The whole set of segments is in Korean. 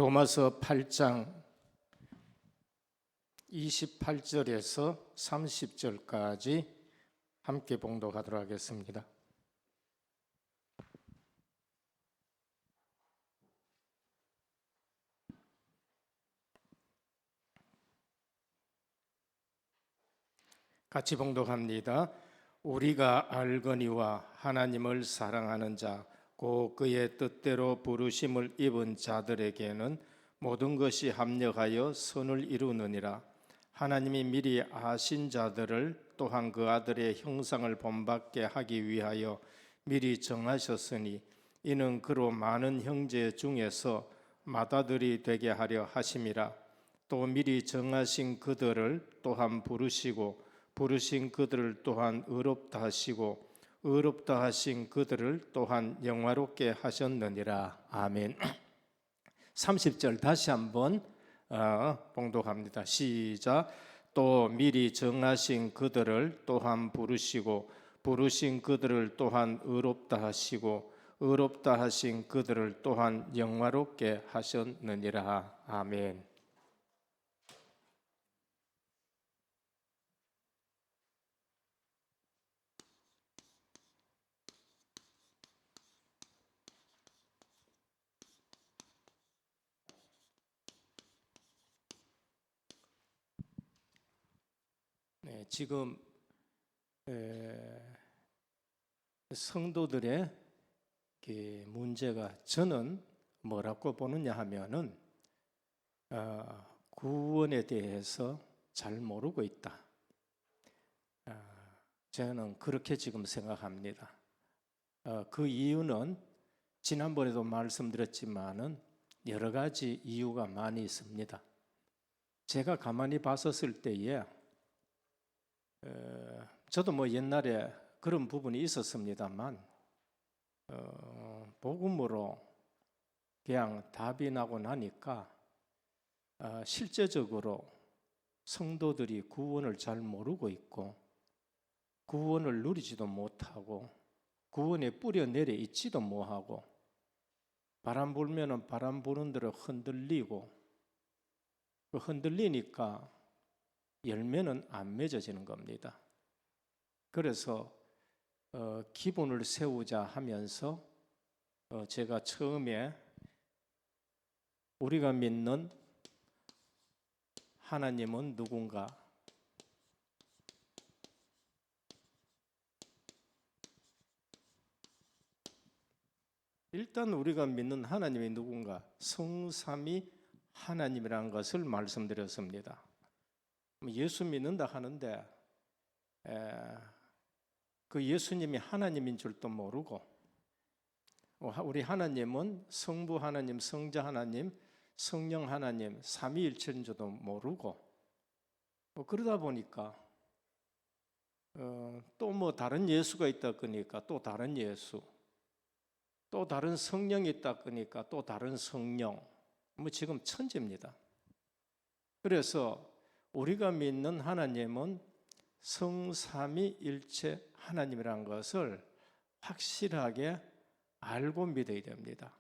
로마서 8장 28절에서 30절까지 함께 봉독하도록 하겠습니다. 같이 봉독합니다. 우리가 알거니와 하나님을 사랑하는 자, 곧 그의 뜻대로 부르심을 입은 자들에게는 모든 것이 합력하여 선을 이루느니라. 하나님이 미리 아신 자들을 또한 그 아들의 형상을 본받게 하기 위하여 미리 정하셨으니 이는 그로 많은 형제 중에서 맏아들이 되게 하려 하심이라. 또 미리 정하신 그들을 또한 부르시고 부르신 그들을 또한 의롭다 하시고 의롭다 하신 그들을 또한 영화롭게 하셨느니라. 아멘. 30절 다시 한번 봉독합니다. 시작. 또 미리 정하신 그들을 또한 부르시고 부르신 그들을 또한 의롭다 하시고 의롭다 하신 그들을 또한 영화롭게 하셨느니라. 아멘. 네, 지금 성도들의 문제가 저는 뭐라고 보느냐 하면은 구원에 대해서 잘 모르고 있다. 저는 그렇게 지금 생각합니다. 그 이유는 지난번에도 말씀드렸지만은 여러 가지 이유가 많이 있습니다. 제가 가만히 봤었을 때에 저도 뭐 옛날에 그런 부분이 있었습니다만 복음으로 그냥 답이 나고 나니까 실제적으로 성도들이 구원을 잘 모르고 있고 구원을 누리지도 못하고 구원에 뿌려 내려 있지도 못하고 바람 불면은 바람 부는 대로 흔들리고 흔들리니까 열매는 안 맺어지는 겁니다. 그래서 기본을 세우자 하면서 제가 처음에 우리가 믿는 하나님은 누군가, 일단 우리가 믿는 하나님이 누군가, 성삼위 하나님이라는 것을 말씀드렸습니다. 예수 믿는다 하는데 그 예수님이 하나님인 줄도 모르고 우리 하나님은 성부 하나님, 성자 하나님, 성령 하나님, 삼위일체인 줄도 모르고 그러다 보니까 또 뭐 다른 예수가 있다 그러니까 또 다른 예수, 또 다른 성령이 있다 그러니까 또 다른 성령, 뭐 지금 천지입니다. 그래서 우리가 믿는 하나님은 성삼위일체 하나님이라는 것을 확실하게 알고 믿어야 됩니다.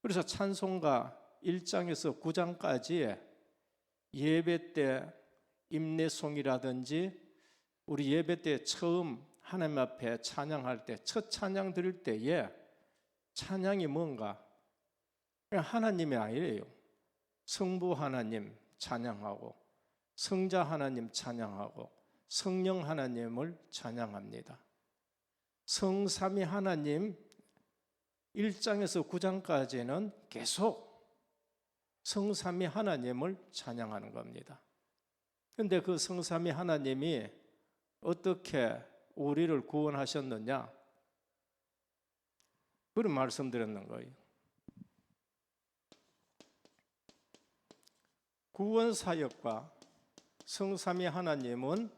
그래서 찬송가 1장에서 9장까지 예배 때 임내송이라든지 우리 예배 때 처음 하나님 앞에 찬양할 때 첫 찬양 드릴 때에 찬양이 뭔가? 그냥 하나님이 아니에요. 성부 하나님 찬양하고 성자 하나님 찬양하고 성령 하나님을 찬양합니다. 성삼위 하나님 1장에서 9장까지는 계속 성삼위 하나님을 찬양하는 겁니다. 그런데 그 성삼위 하나님이 어떻게 우리를 구원하셨느냐? 그런 말씀드렸는 거예요. 구원 사역과 성삼위 하나님은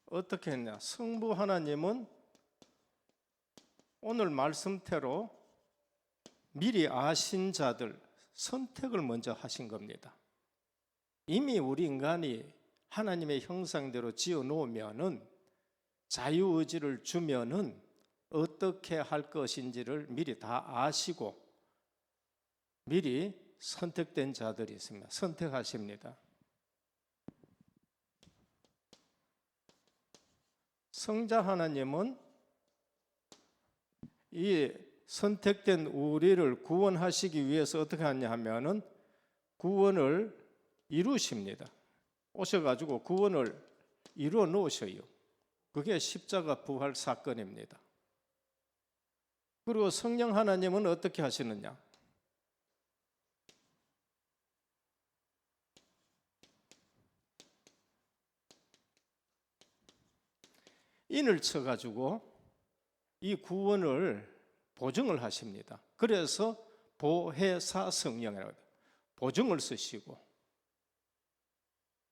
어떻게 했냐? 성부 하나님은 오늘 말씀대로 미리 아신 자들 선택을 먼저 하신 겁니다. 이미 우리 인간이 하나님의 형상대로 지어 놓으면은 자유의지를 주면은 어떻게 할 것인지를 미리 다 아시고 미리 선택된 자들이 있습니다. 선택하십니다. 성자 하나님은 이 선택된 우리를 구원하시기 위해서 어떻게 하냐 하면은 구원을 이루십니다. 오셔가지고 구원을 이루어 놓으셔요. 그게 십자가 부활 사건입니다. 그리고 성령 하나님은 어떻게 하시느냐? 인을 쳐가지고 이 구원을 보증을 하십니다. 그래서 보혜사 성령이라고 해요. 보증을 쓰시고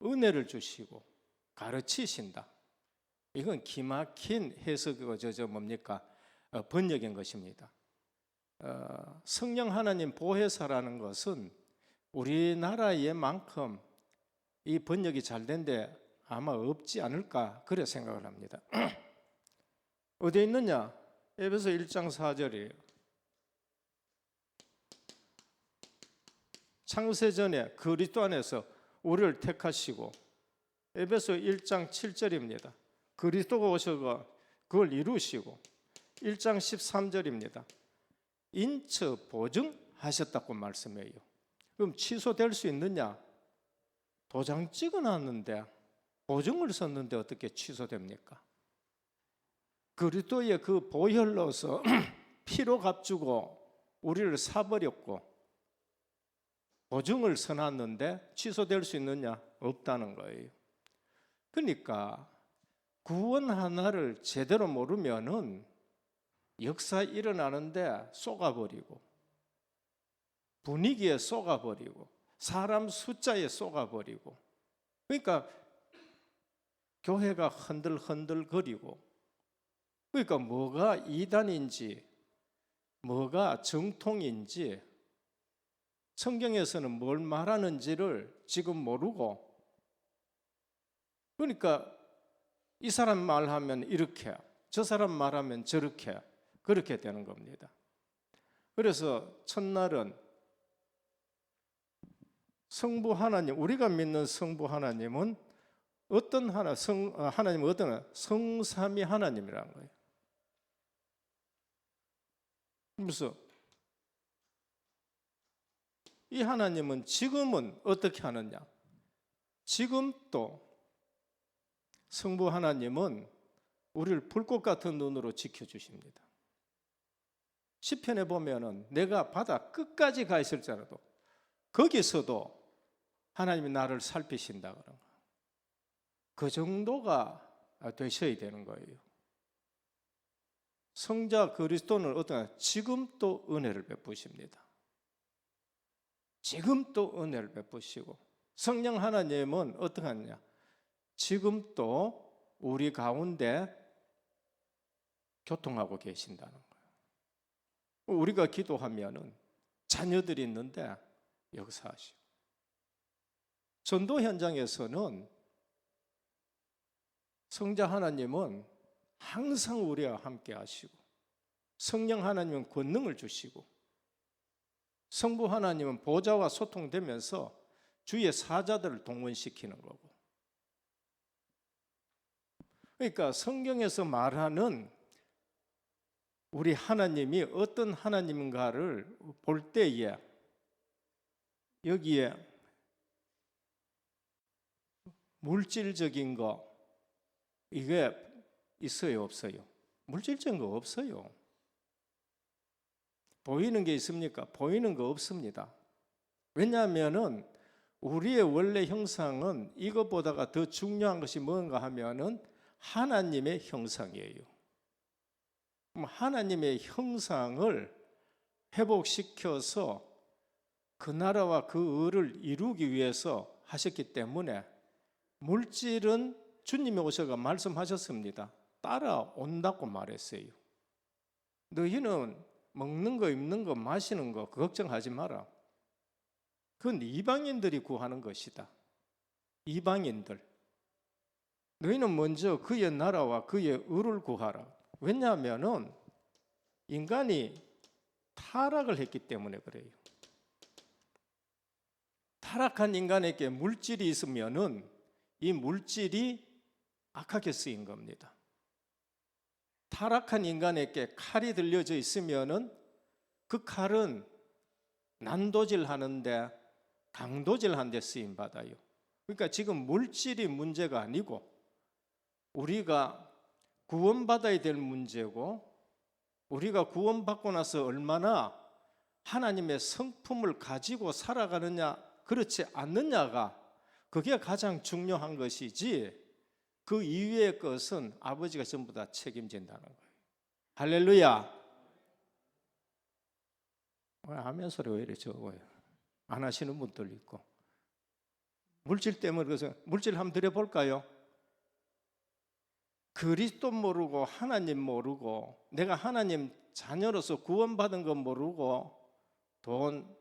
은혜를 주시고 가르치신다. 이건 기막힌 해석이고 뭡니까? 번역인 것입니다. 성령 하나님 보혜사라는 것은 우리나라에만큼 이 번역이 잘 된 데 아마 없지 않을까 그래 생각을 합니다. 어디에 있느냐? 에베소 1장 4절이에요. 창세전에 그리스도 안에서 우리를 택하시고, 에베소 1장 7절입니다. 그리스도가 오셔서 그걸 이루시고, 1장 13절입니다. 인처 보증하셨다고 말씀해요. 그럼 취소될 수 있느냐? 도장 찍어놨는데 보증을 썼는데 어떻게 취소됩니까? 그리스도의 그 보혈로서 피로 값주고 우리를 사버렸고 보증을 써놨는데 취소될 수 있느냐? 없다는 거예요. 그러니까 구원 하나를 제대로 모르면은 역사 일어나는데 쏘가버리고 분위기에 쏘가버리고 사람 숫자에 쏘가버리고, 그러니까 교회가 흔들흔들거리고, 그러니까 뭐가 이단인지 뭐가 정통인지 성경에서는 뭘 말하는지를 지금 모르고, 그러니까 이 사람 말하면 이렇게 저 사람 말하면 저렇게 그렇게 되는 겁니다. 그래서 첫날은 성부 하나님, 우리가 믿는 성부 하나님은 어떤 하나님은 어떤 성삼위 하나님이라는 거예요. 그래서 이 하나님은 지금은 어떻게 하느냐? 지금 또 성부 하나님은 우리를 불꽃 같은 눈으로 지켜주십니다. 시편에 보면은 내가 바다 끝까지 가 있을지라도 거기서도 하나님이 나를 살피신다 그런 거. 그 정도가 되셔야 되는 거예요. 성자 그리스도는 어떠냐? 지금 또 은혜를 베푸십니다. 지금 또 은혜를 베푸시고, 성령 하나님은 어떻게 하느냐? 지금 또 우리 가운데 교통하고 계신다는 거예요. 우리가 기도하면은 자녀들이 있는데 역사하시고, 전도 현장에서는 성자 하나님은 항상 우리와 함께 하시고, 성령 하나님은 권능을 주시고, 성부 하나님은 보좌와 소통되면서 주의 사자들을 동원시키는 거고. 그러니까 성경에서 말하는 우리 하나님이 어떤 하나님인가를 볼 때에 여기에 물질적인 거 이게 있어요, 없어요? 물질적인 거 없어요. 보이는 게 있습니까? 보이는 거 없습니다. 왜냐하면은 우리의 원래 형상은 이것보다가 더 중요한 것이 뭔가 하면은 하나님의 형상이에요. 그럼 하나님의 형상을 회복시켜서 그 나라와 그 의를 이루기 위해서 하셨기 때문에 물질은 주님이 오셔서 말씀하셨습니다. 따라온다고 말했어요. 너희는 먹는 거, 입는 거, 마시는 거 걱정하지 마라. 그건 이방인들이 구하는 것이다. 이방인들. 너희는 먼저 그의 나라와 그의 의를 구하라. 왜냐하면 인간이 타락을 했기 때문에 그래요. 타락한 인간에게 물질이 있으면은 이 물질이 악하게 쓰인 겁니다. 타락한 인간에게 칼이 들려져 있으면은 그 칼은 난도질 하는데 강도질 하는데 쓰임 받아요. 그러니까 지금 물질이 문제가 아니고 우리가 구원받아야 될 문제고, 우리가 구원받고 나서 얼마나 하나님의 성품을 가지고 살아가느냐 그렇지 않느냐가 그게 가장 중요한 것이지, 그 이외의 것은 아버지가 전부 다 책임진다는 거예요. 할렐루야. 아멘 소리 왜 이래 적어요? 안 하시는 분들 있고. 물질 때문에. 그래서 물질 한번 드려볼까요? 그리스도 모르고 하나님 모르고 내가 하나님 자녀로서 구원받은 거 모르고 돈,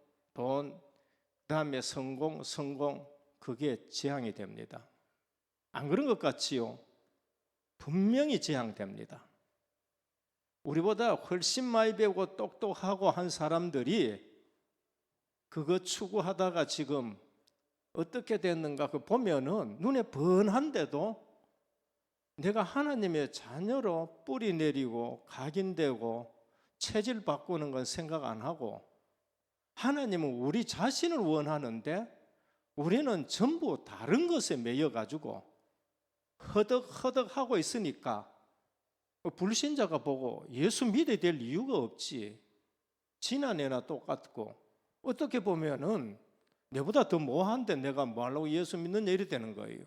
그다음에 성공, 그게 재앙이 됩니다. 안 그런 것 같지요? 분명히 재앙됩니다. 우리보다 훨씬 많이 배우고 똑똑하고 한 사람들이 그거 추구하다가 지금 어떻게 됐는가 그 보면은 눈에 번한데도 내가 하나님의 자녀로 뿌리 내리고 각인되고 체질 바꾸는 건 생각 안 하고, 하나님은 우리 자신을 원하는데 우리는 전부 다른 것에 매여 가지고 허덕허덕 하고 있으니까 불신자가 보고 예수 믿어야 될 이유가 없지. 지난해나 똑같고, 어떻게 보면은 내보다 더 뭐한데 내가 뭐 하려고 예수 믿는 일이 되는 거예요.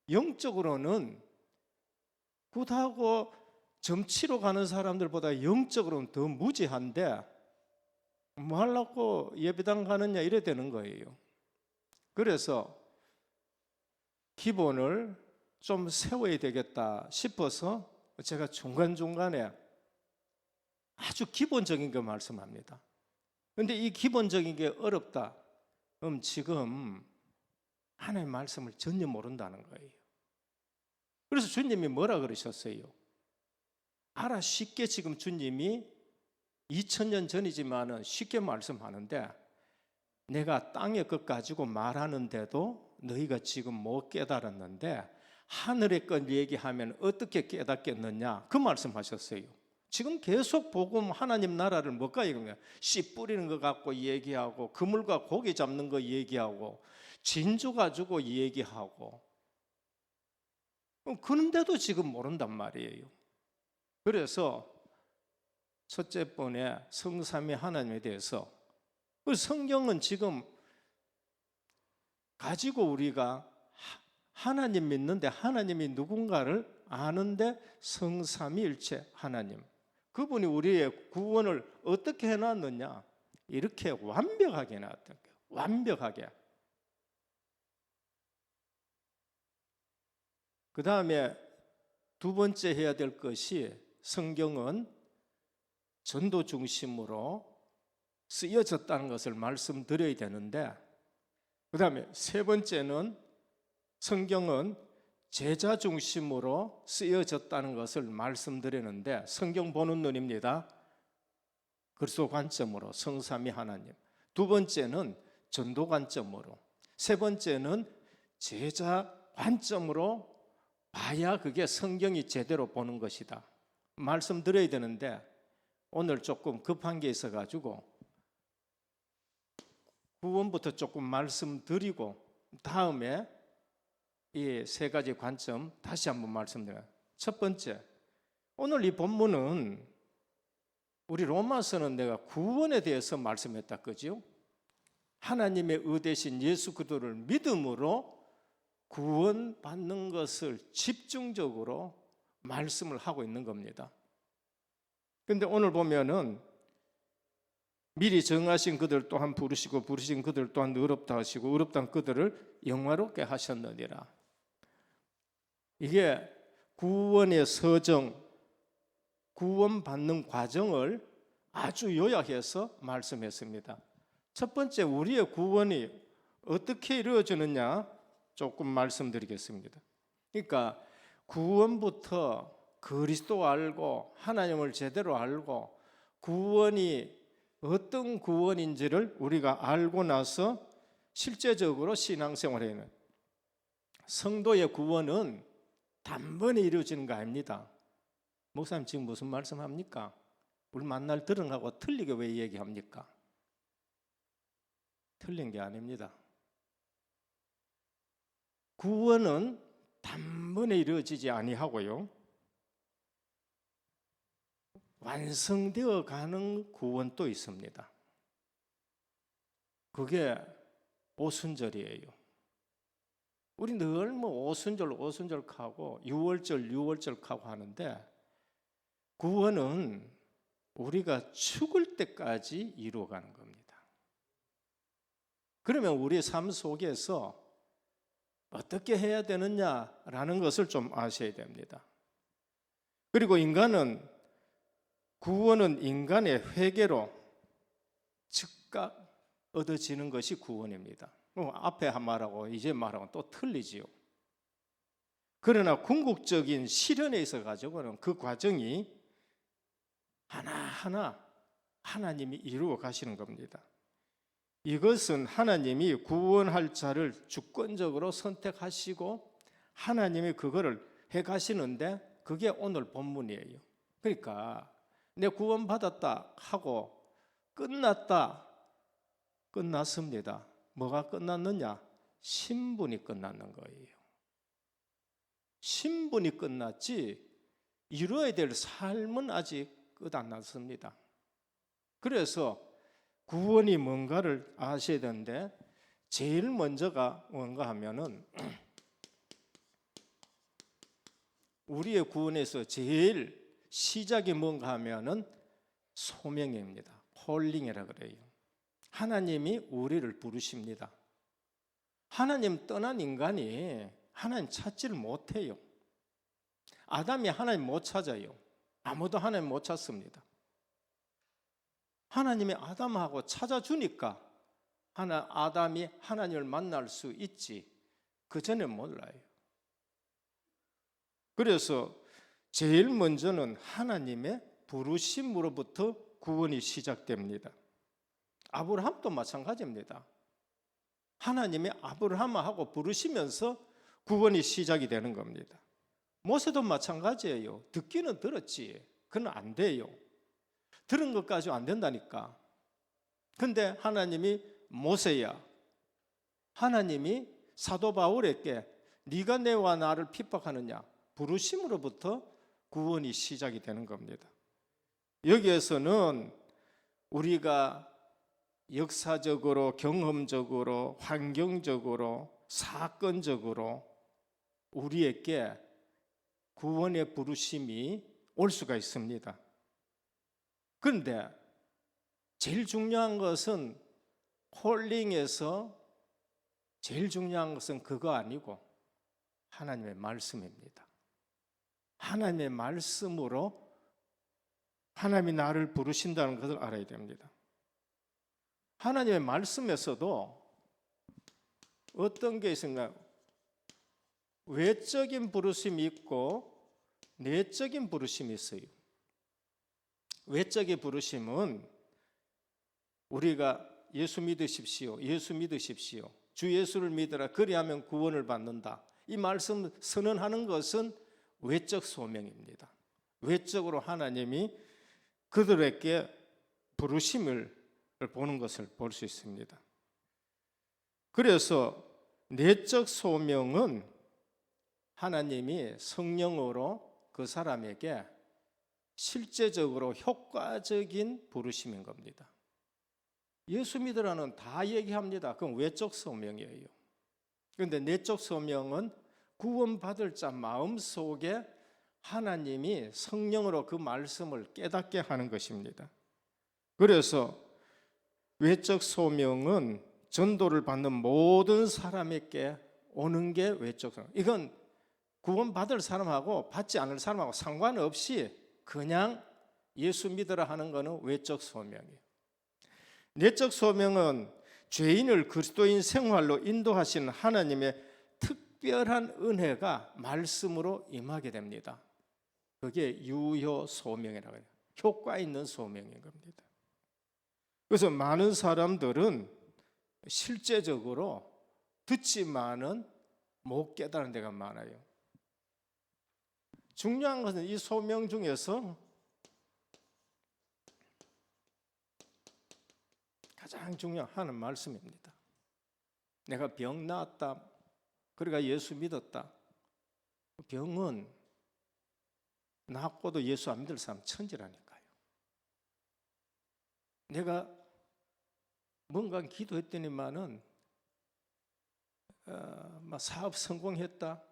영적으로는 굿하고 점치러 가는 사람들보다 영적으로는 더 무지한데 뭐 하려고 예배당 가느냐 이래 되는 거예요. 그래서 기본을 좀 세워야 되겠다 싶어서 제가 중간중간에 아주 기본적인 거 말씀합니다. 그런데 이 기본적인 게 어렵다. 그럼 지금 하나님의 말씀을 전혀 모른다는 거예요. 그래서 주님이 뭐라 그러셨어요? 알아 쉽게 지금 주님이 2000년 전이지만은 쉽게 말씀하는데, 내가 땅의 것 가지고 말하는데도 너희가 지금 못 깨달았는데 하늘의 것 얘기하면 어떻게 깨닫겠느냐, 그 말씀하셨어요. 지금 계속 복음 하나님 나라를 뭘까 이거냐, 씨 뿌리는 것 갖고 얘기하고 그물과 고기 잡는 거 얘기하고 진주 가지고 얘기하고, 그런데도 지금 모른단 말이에요. 그래서 첫째 번에 성삼위 하나님에 대해서, 그 성경은 지금 가지고 우리가 하나님 믿는데 하나님이 누군가를 아는데 성삼위일체 하나님, 그분이 우리의 구원을 어떻게 해놨느냐, 이렇게 완벽하게 해놨던 거예요. 완벽하게. 그 다음에 두 번째 해야 될 것이, 성경은 전도 중심으로 쓰여졌다는 것을 말씀드려야 되는데, 그 다음에 세 번째는 성경은 제자 중심으로 쓰여졌다는 것을 말씀드리는데, 성경 보는 눈입니다. 그리스도 관점으로 성삼위 하나님. 두 번째는 전도 관점으로, 세 번째는 제자 관점으로 봐야 그게 성경이 제대로 보는 것이다 말씀드려야 되는데, 오늘 조금 급한 게 있어가지고 구원부터 조금 말씀드리고 다음에 이 세 가지 관점 다시 한번 말씀드려요. 첫 번째, 오늘 이 본문은 우리 로마서는 내가 구원에 대해서 말씀했다, 그죠? 하나님의 의대신 예수 그리스도를 믿음으로 구원받는 것을 집중적으로 말씀을 하고 있는 겁니다. 그런데 오늘 보면은 미리 정하신 그들 또한 부르시고 부르신 그들 또한 의롭다 하시고 의롭다 그들을 영화롭게 하셨느니라. 이게 구원의 서정, 구원받는 과정을 아주 요약해서 말씀했습니다. 첫 번째, 우리의 구원이 어떻게 이루어지느냐 조금 말씀드리겠습니다. 그러니까 구원부터 그리스도 알고 하나님을 제대로 알고 구원이 어떤 구원인지를 우리가 알고 나서 실제적으로 신앙생활에는 성도의 구원은 단번에 이루어지는 거 아닙니다. 목사님 지금 무슨 말씀합니까? 우리 만날 들은하고 틀리게 왜 얘기합니까? 틀린 게 아닙니다. 구원은 단번에 이루어지지 아니하고요, 완성되어 가는 구원도 있습니다. 그게 오순절이에요. 우리 늘 뭐 오순절 하고 유월절 하고 하는데, 구원은 우리가 죽을 때까지 이루어가는 겁니다. 그러면 우리 삶 속에서 어떻게 해야 되느냐라는 것을 좀 아셔야 됩니다. 그리고 구원은 인간의 회개로 즉각 얻어지는 것이 구원입니다. 앞에 한 말하고 이제 말하고 또 틀리지요. 그러나 궁극적인 실현에 있어 가지고는 그 과정이 하나하나 하나님이 이루어 가시는 겁니다. 이것은 하나님이 구원할 자를 주권적으로 선택하시고 하나님이 그거를 해 가시는데, 그게 오늘 본문이에요. 그러니까 내 구원받았다 하고 끝났습니다. 뭐가 끝났느냐? 신분이 끝났는 거예요. 신분이 끝났지 이루어야 될 삶은 아직 끝 안 났습니다. 그래서 구원이 뭔가를 아셔야 되는데, 제일 먼저가 뭔가 하면은, 우리의 구원에서 제일 시작이 뭔가 하면은 소명입니다. 콜링이라 그래요. 하나님이 우리를 부르십니다. 하나님 떠난 인간이 하나님 찾지를 못해요. 아담이 하나님 못 찾아요. 아무도 하나님 못 찾습니다. 하나님이 아담하고 찾아주니까 아담이 하나님을 만날 수 있지, 그 전에 몰라요. 그래서 제일 먼저는 하나님의 부르심으로부터 구원이 시작됩니다. 아브라함도 마찬가지입니다. 하나님이 아브라함하고 부르시면서 구원이 시작이 되는 겁니다. 모세도 마찬가지예요. 듣기는 들었지, 그건 안 돼요. 들은 것까지 안 된다니까. 근데 하나님이 모세야, 하나님이 사도 바울에게 네가 내와 나를 핍박하느냐, 부르심으로부터 구원이 시작이 되는 겁니다. 여기에서는 우리가 역사적으로, 경험적으로, 환경적으로, 사건적으로 우리에게 구원의 부르심이 올 수가 있습니다. 그런데 제일 중요한 것은, 콜링에서 제일 중요한 것은 그거 아니고 하나님의 말씀입니다. 하나님의 말씀으로 하나님이 나를 부르신다는 것을 알아야 됩니다. 하나님의 말씀에서도 어떤 게 있는가? 외적인 부르심이 있고 내적인 부르심이 있어요. 외적인 부르심은 우리가 예수 믿으십시오, 주 예수를 믿으라, 그리하면 구원을 받는다, 이 말씀 선언하는 것은 외적 소명입니다. 외적으로 하나님이 그들에게 부르심을 보는 것을 볼 수 있습니다. 그래서 내적 소명은 하나님이 성령으로 그 사람에게 실제적으로 효과적인 부르심인 겁니다. 예수 믿으라는 다 얘기합니다. 그건 외적 소명이에요. 그런데 내적 소명은 구원받을 자 마음속에 하나님이 성령으로 그 말씀을 깨닫게 하는 것입니다. 그래서 외적 소명은 전도를 받는 모든 사람에게 오는 게 외적 소명. 이건 구원받을 사람하고 받지 않을 사람하고 상관없이 그냥 예수 믿으라 하는 것은 외적 소명이에요. 내적 소명은 죄인을 그리스도인 생활로 인도하시는 하나님의 특별한 은혜가 말씀으로 임하게 됩니다. 그게 유효 소명이라고 해요. 효과 있는 소명인 겁니다. 그래서 많은 사람들은 실제적으로 듣지만은 못 깨달은 데가 많아요. 중요한 것은 이 소명 중에서 가장 중요한 하는 말씀입니다. 내가 병 나았다. 그러니까 예수 믿었다. 병은 낫고도 예수 안 믿을 사람 천지라니까요. 내가 뭔가 기도했더니만은 사업 성공했다.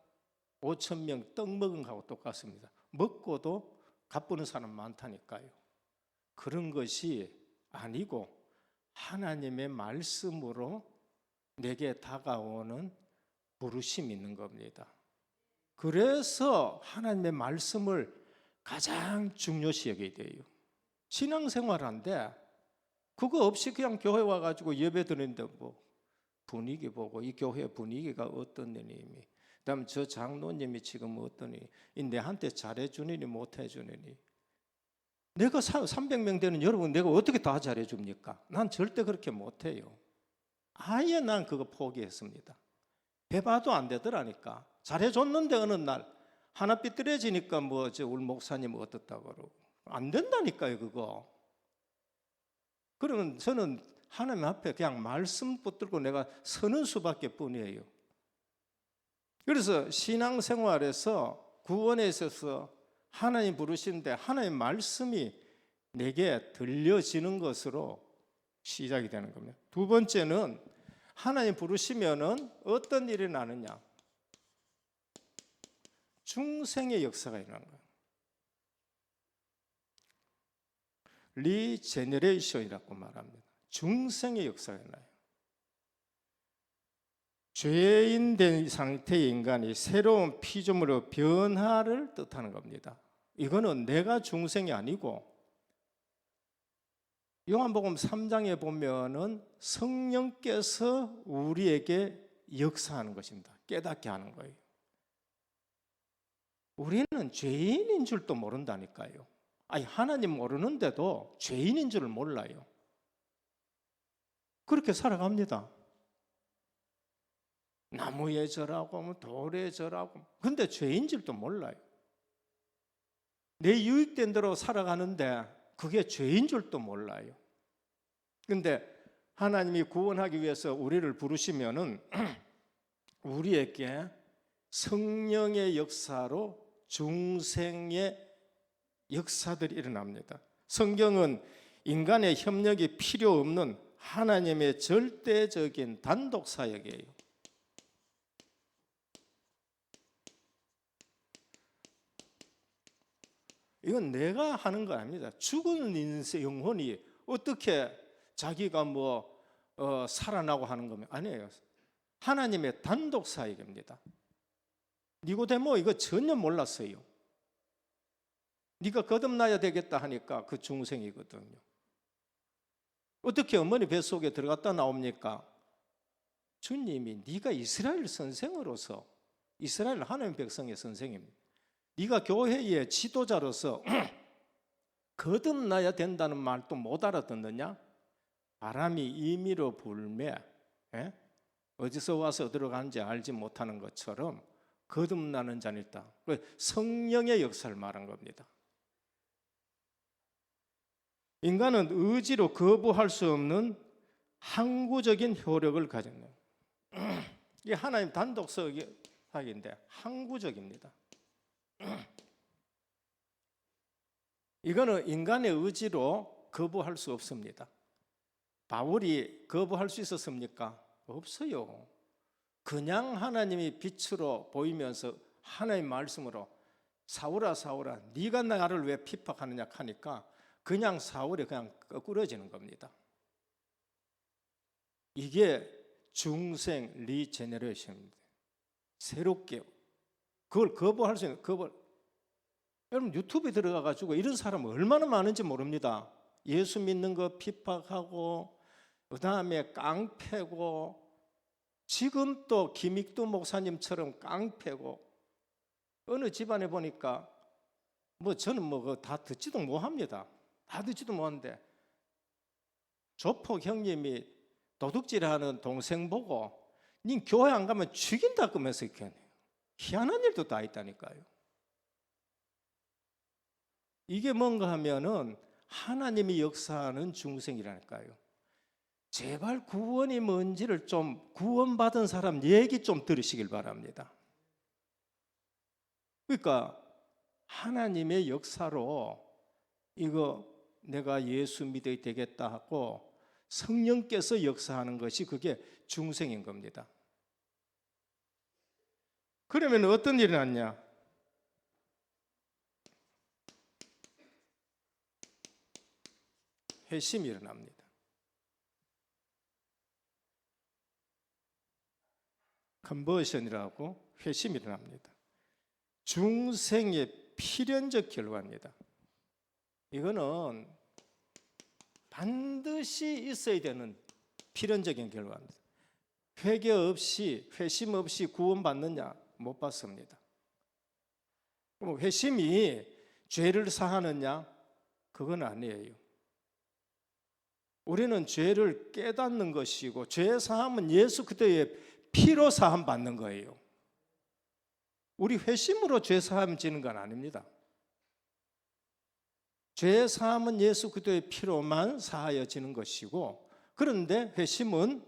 5,000명 떡 먹은 거하고 똑같습니다. 먹고도 갚는 사람 많다니까요. 그런 것이 아니고 하나님의 말씀으로 내게 다가오는 부르심이 있는 겁니다. 그래서 하나님의 말씀을 가장 중요시 여겨야 돼요. 신앙생활한데 그거 없이 그냥 교회 와가지고 예배 드리는데 뭐 분위기 보고 이 교회 분위기가 어떤 느낌이, 그다음 저 장로님이 지금 어떠니, 내한테 잘해주느니 못해주느니, 내가 300명 되는 여러분 내가 어떻게 다 잘해줍니까? 난 절대 그렇게 못해요. 아예 난 그거 포기했습니다. 해봐도 안 되더라니까. 잘해줬는데 어느 날 하나 삐뚤어지니까 뭐 저 우리 목사님 어떻다고 그러고 안 된다니까요 그거. 그러면 저는 하나님 앞에 그냥 말씀 붙들고 내가 서는 수밖에 뿐이에요. 그래서 신앙생활에서 구원에 있어서 하나님 부르시는데 하나님 말씀이 내게 들려지는 것으로 시작이 되는 겁니다. 두 번째는 하나님 부르시면은 어떤 일이 나느냐? 중생의 역사가 일어나는 거예요. 리제너레이션이라고 말합니다. 중생의 역사가 일어나요. 죄인 된 상태의 인간이 새로운 피조물로 변화를 뜻하는 겁니다. 이거는 내가 중생이 아니고 요한복음 3장에 보면은 성령께서 우리에게 역사하는 것입니다. 깨닫게 하는 거예요. 우리는 죄인인 줄도 모른다니까요. 아니 하나님 모르는데도 죄인인 줄을 몰라요. 그렇게 살아갑니다. 나무에 절하고 돌에 절하고, 근데 죄인 줄도 몰라요. 내 유익된 대로 살아가는데 그게 죄인 줄도 몰라요. 근데 하나님이 구원하기 위해서 우리를 부르시면은 우리에게 성령의 역사로 중생의 역사들이 일어납니다. 성경은 인간의 협력이 필요 없는 하나님의 절대적인 단독 사역이에요. 이건 내가 하는 거 아닙니다. 죽은 인생 영혼이 어떻게 자기가 살아나고 하는 거면 아니에요. 하나님의 단독 사역입니다. 니고데모 이거 전혀 몰랐어요. 네가 거듭나야 되겠다 하니까 그 중생이거든요. 어떻게 어머니 뱃속에 들어갔다 나옵니까? 주님이 네가 이스라엘 선생으로서, 이스라엘 하나님 백성의 선생입니다. 네가 교회의 지도자로서 거듭나야 된다는 말도 못 알아듣느냐? 바람이 임의로 불매, 어디서 와서 어디로 가는지 알지 못하는 것처럼 거듭나는 자는 있다. 성령의 역사를 말한 겁니다. 인간은 의지로 거부할 수 없는 항구적인 효력을 가졌네요. 이게 하나님 단독 사역인데 항구적입니다. 이거는 인간의 의지로 거부할 수 없습니다. 바울이 거부할 수 있었습니까? 없어요. 그냥 하나님이 빛으로 보이면서 하나님 말씀으로 사울아 사울아 네가 나를 왜 핍박하느냐 하니까 그냥 사울이 그냥 거꾸러지는 겁니다. 이게 중생 리제너레이션입니다. 새롭게 그걸 거부할 수 있는 여러분 유튜브에 들어가가지고 이런 사람 얼마나 많은지 모릅니다. 예수 믿는 거 핍박하고 그 다음에 깡패고 지금 또 김익두 목사님처럼 깡패고 어느 집안에 보니까 저는 다 듣지도 못합니다. 다 듣지도 못하는데 조폭 형님이 도둑질하는 동생 보고 니 교회 안 가면 죽인다 그러면서 이렇게 희한한 일도 다 있다니까요. 이게 뭔가 하면은 하나님이 역사하는 중생이라니까요. 제발 구원이 뭔지를 좀, 구원받은 사람 얘기 좀 들으시길 바랍니다. 그러니까 하나님의 역사로 이거 내가 예수 믿어야 되겠다 하고 성령께서 역사하는 것이 그게 중생인 겁니다. 그러면 어떤 일이 났냐? 회심이 일어납니다. 컨버션이라고 회심이 일어납니다. 중생의 필연적 결과입니다. 이거는 반드시 있어야 되는 필연적인 결과입니다. 회개 없이, 회심 없이 구원받느냐? 못 받습니다. 그럼 회심이 죄를 사하느냐? 그건 아니에요. 우리는 죄를 깨닫는 것이고, 죄 사함은 예수 그리스도의 피로 사함 받는 거예요. 우리 회심으로 죄 사함 지는 건 아닙니다. 죄 사함은 예수 그리스도의 피로만 사하여지는 것이고, 그런데 회심은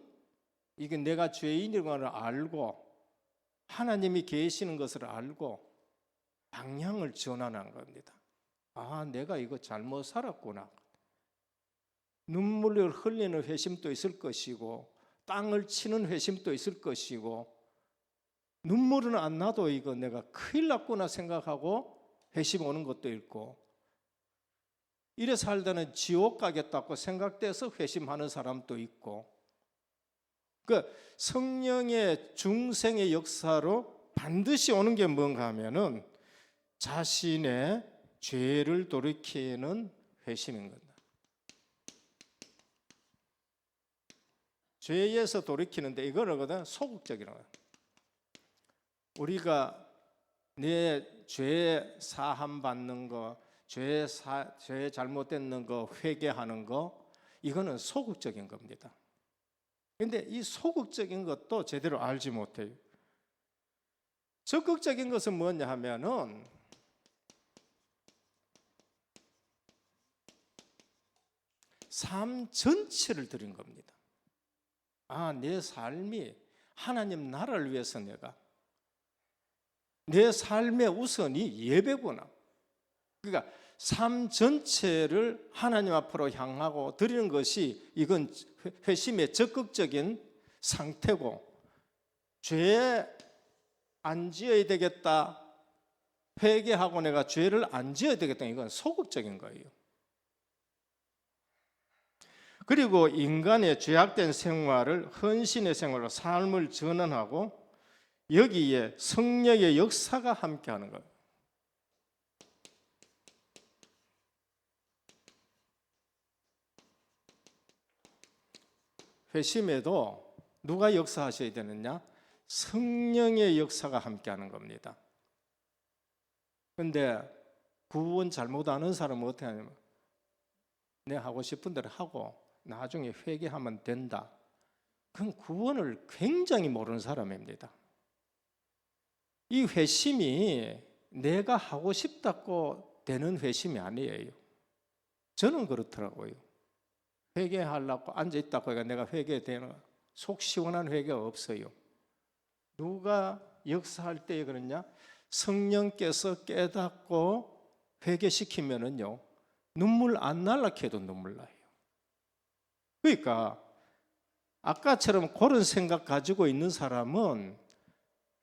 이게 내가 죄인인 걸 알고 하나님이 계시는 것을 알고 방향을 전환한 겁니다. 아, 내가 이거 잘못 살았구나. 눈물을 흘리는 회심도 있을 것이고, 땅을 치는 회심도 있을 것이고, 눈물은 안 나도 이거 내가 큰일 났구나 생각하고 회심 오는 것도 있고, 이래 살다는 지옥 가겠다고 생각돼서 회심하는 사람도 있고, 그 성령의 중생의 역사로 반드시 오는 게 뭔가 하면은 자신의 죄를 돌이키는 회심인 겁니다. 죄에서 돌이키는데 이거는 소극적이라고 해요. 우리가 내 죄 사함 받는 거, 죄 잘못됐는 거 회개하는 거, 이거는 소극적인 겁니다. 그런데 이 소극적인 것도 제대로 알지 못해요. 적극적인 것은 뭐냐 하면은 삶 전체를 드린 겁니다. 아, 내 삶이 하나님 나라를 위해서 내 삶의 우선이 예배구나. 그러니까 삶 전체를 하나님 앞으로 향하고 드리는 것이, 이건 회심의 적극적인 상태고, 죄 안 지어야 되겠다, 회개하고 내가 죄를 안 지어야 되겠다, 이건 소극적인 거예요. 그리고 인간의 죄악된 생활을 헌신의 생활로 삶을 전환하고 여기에 성령의 역사가 함께하는 거예요. 회심에도 누가 역사하셔야 되느냐? 성령의 역사가 함께하는 겁니다. 그런데 구원 잘못 아는 사람은 어떻게 하냐면, 내 하고 싶은 대로 하고 나중에 회개하면 된다. 그건 구원을 굉장히 모르는 사람입니다. 이 회심이 내가 하고 싶다고 되는 회심이 아니에요. 저는 그렇더라고요. 회개하려고 앉아있다고 해서 내가 회개되는, 속 시원한 회개가 없어요. 누가 역사할 때 그러냐? 성령께서 깨닫고 회개시키면은요, 눈물 안 날라 해도 눈물 나요. 그러니까 아까처럼 그런 생각 가지고 있는 사람은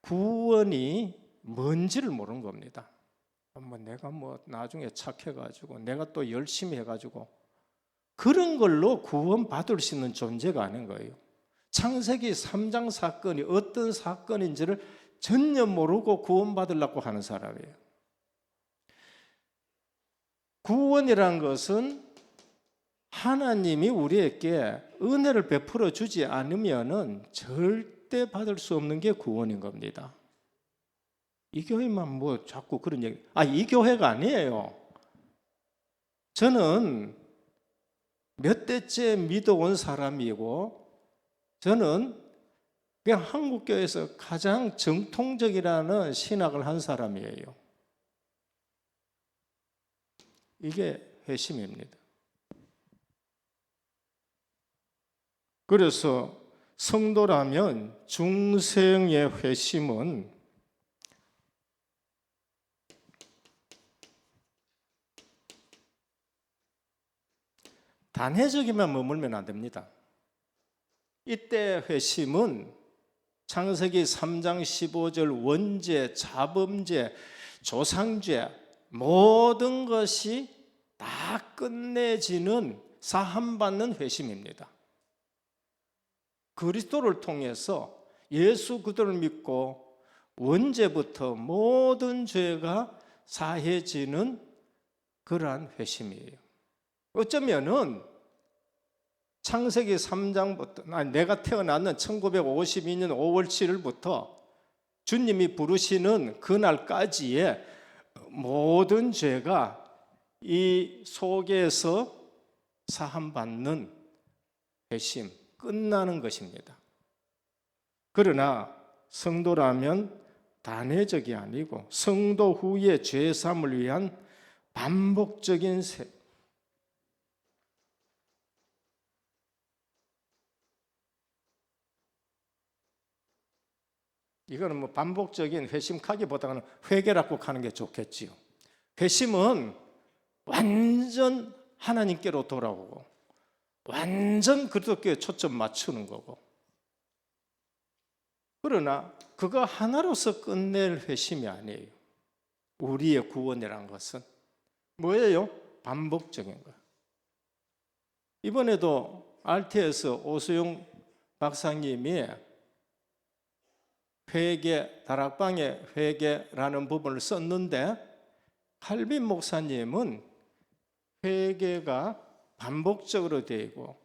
구원이 뭔지를 모르는 겁니다. 내가 나중에 착해가지고 내가 또 열심히 해가지고 그런 걸로 구원받을 수 있는 존재가 아닌 거예요. 창세기 3장 사건이 어떤 사건인지를 전혀 모르고 구원받으려고 하는 사람이에요. 구원이란 것은 하나님이 우리에게 은혜를 베풀어 주지 않으면은 절대 받을 수 없는 게 구원인 겁니다. 이 교회만 자꾸 그런 얘기, 이 교회가 아니에요. 저는 몇 대째 믿어온 사람이고 저는 그냥 한국교회에서 가장 정통적이라는 신학을 한 사람이에요. 이게 회심입니다. 그래서 성도라면 중생의 회심은 단회적이만 머물면 안 됩니다. 이때 회심은 창세기 3장 15절 원죄, 자범죄, 조상죄 모든 것이 다 끝내지는 사함받는 회심입니다. 그리스도를 통해서 예수 그리스도를 믿고 원죄부터 모든 죄가 사해지는 그러한 회심이에요. 어쩌면은 창세기 3장부터 내가 태어났는 1952년 5월 7일부터 주님이 부르시는 그날까지의 모든 죄가 이 속에서 사함받는 회심, 끝나는 것입니다. 그러나 성도라면 단회적이 아니고 성도 후의 죄사함을 위한 반복적인 이거는 뭐 반복적인 회심하기보다는 회개라고 하는 게 좋겠지요. 회심은 완전 하나님께로 돌아오고 완전 그리스도께 초점 맞추는 거고, 그러나 그거 하나로서 끝낼 회심이 아니에요. 우리의 구원이라는 것은 뭐예요? 반복적인 거예요. 이번에도 RT에서 오수영 박사님이 회개, 다락방의 회개라는 부분을 썼는데 칼빈 목사님은 회개가 반복적으로 되고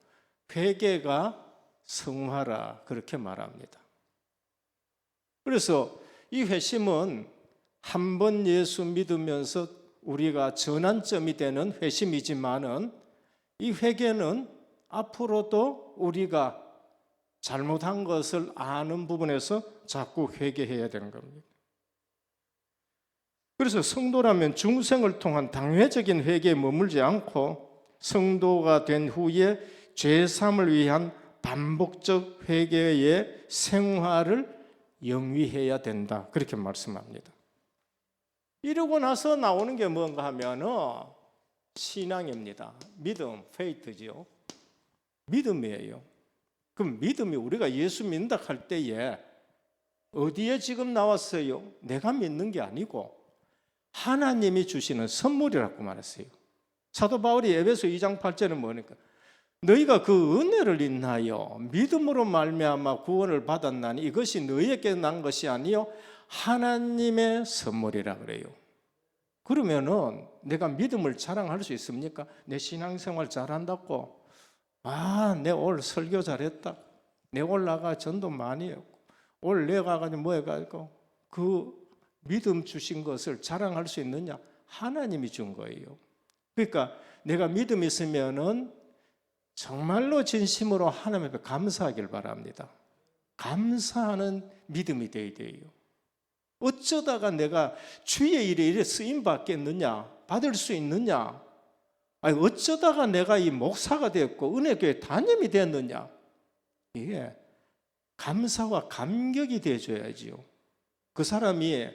회개가 성화라 그렇게 말합니다. 그래서 이 회심은 한 번 예수 믿으면서 우리가 전환점이 되는 회심이지만은 이 회개는 앞으로도 우리가 잘못한 것을 아는 부분에서 자꾸 회개해야 되는 겁니다. 그래서 성도라면 중생을 통한 당회적인 회개에 머물지 않고 성도가 된 후에 죄사함을 위한 반복적 회개의 생활을 영위해야 된다, 그렇게 말씀합니다. 이러고 나서 나오는 게 뭔가 하면은 신앙입니다. 믿음, 페이트지요. 믿음이에요. 그럼 믿음이 우리가 예수 믿는다 할 때에 어디에 지금 나왔어요? 내가 믿는 게 아니고 하나님이 주시는 선물이라고 말했어요. 사도 바울이 에베소 2장 8절은 뭐니까? 너희가 그 은혜를 인하여 믿음으로 말미암아 구원을 받았나니 이것이 너희에게 난 것이 아니요 하나님의 선물이라 그래요. 그러면은 내가 믿음을 자랑할 수 있습니까? 내 신앙생활 잘한다고, 내 올 설교 잘했다, 내 올 나가 전도 많이 했고, 올 내가 가지고 뭐 해가지고 그 믿음 주신 것을 자랑할 수 있느냐? 하나님이 준 거예요. 그러니까 내가 믿음이 있으면은 정말로 진심으로 하나님 앞에 감사하길 바랍니다. 감사하는 믿음이 되어야 돼요. 어쩌다가 내가 주의 일에 이래 쓰임 받겠느냐, 받을 수 있느냐, 아니 어쩌다가 내가 이 목사가 됐고 은혜교회 담임이 됐느냐, 이게 감사와 감격이 되어줘야지요. 그 사람이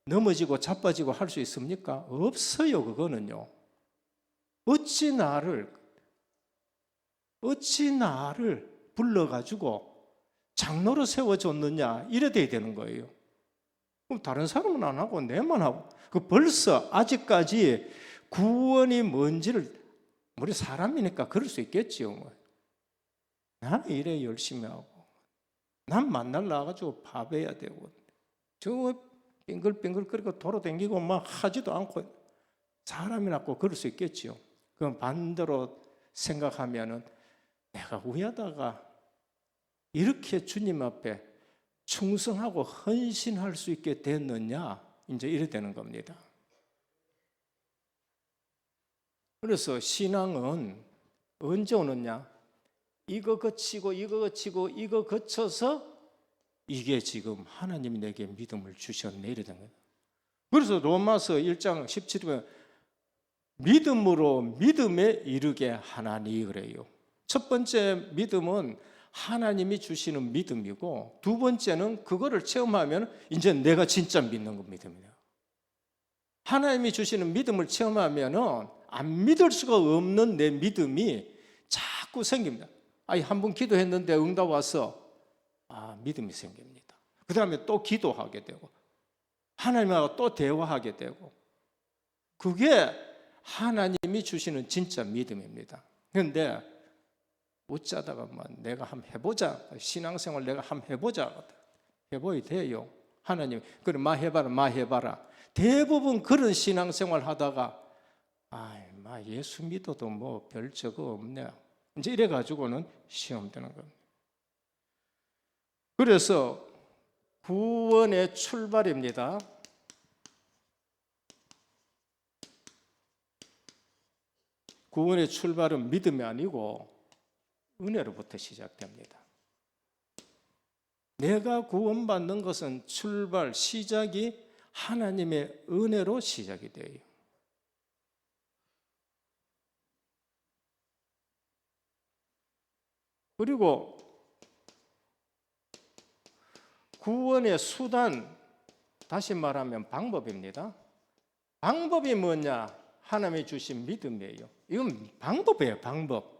넘어지고 자빠지고 할 수 있습니까? 없어요. 그거는요. 어찌 나를 불러가지고 장로로 세워줬느냐, 이래 돼야 되는 거예요. 그럼 다른 사람은 안 하고 내만 하고, 그 벌써 아직까지 구원이 뭔지를, 우리 사람이니까 그럴 수 있겠지요. 나는 이래 열심히 하고, 난 만날 나가지고 밥해야 되고, 저 빙글빙글 끓이고 돌아다니고 막 하지도 않고, 사람이라고 그럴 수 있겠지요. 그럼 반대로 생각하면은 내가 왜 하다가 이렇게 주님 앞에 충성하고 헌신할 수 있게 됐느냐, 이제 이래 되는 겁니다. 그래서 신앙은 언제 오느냐? 이거 거치고 이거 거치고 이거 거쳐서 이게 지금 하나님이 내게 믿음을 주셨네 이러는 거예요. 그래서 로마서 1장 17절 믿음으로 믿음에 이르게 하나니 그래요. 첫 번째 믿음은 하나님이 주시는 믿음이고 두 번째는 그거를 체험하면 이제 내가 진짜 믿는 거 믿음이에요. 하나님이 주시는 믿음을 체험하면은 안 믿을 수가 없는 내 믿음이 자꾸 생깁니다. 아니 한 번 기도했는데 응답 와서 믿음이 생깁니다. 그 다음에 또 기도하게 되고 하나님하고 또 대화하게 되고 그게 하나님이 주시는 진짜 믿음입니다. 그런데 어쩌다가 내가 한번 해보자 신앙생활 내가 한번 해보자 해보이 돼요. 하나님 그래 마 해봐라 대부분 그런 신앙생활 하다가 예수 믿어도 뭐 별 적어 없네 이제 이래 가지고는 시험 되는 겁니다. 그래서 구원의 출발입니다. 구원의 출발은 믿음이 아니고 은혜로부터 시작됩니다. 내가 구원받는 것은 출발, 시작이 하나님의 은혜로 시작이 돼요. 그리고 구원의 수단, 다시 말하면 방법입니다. 방법이 뭐냐? 하나님이 주신 믿음이에요. 이건 방법이에요, 방법.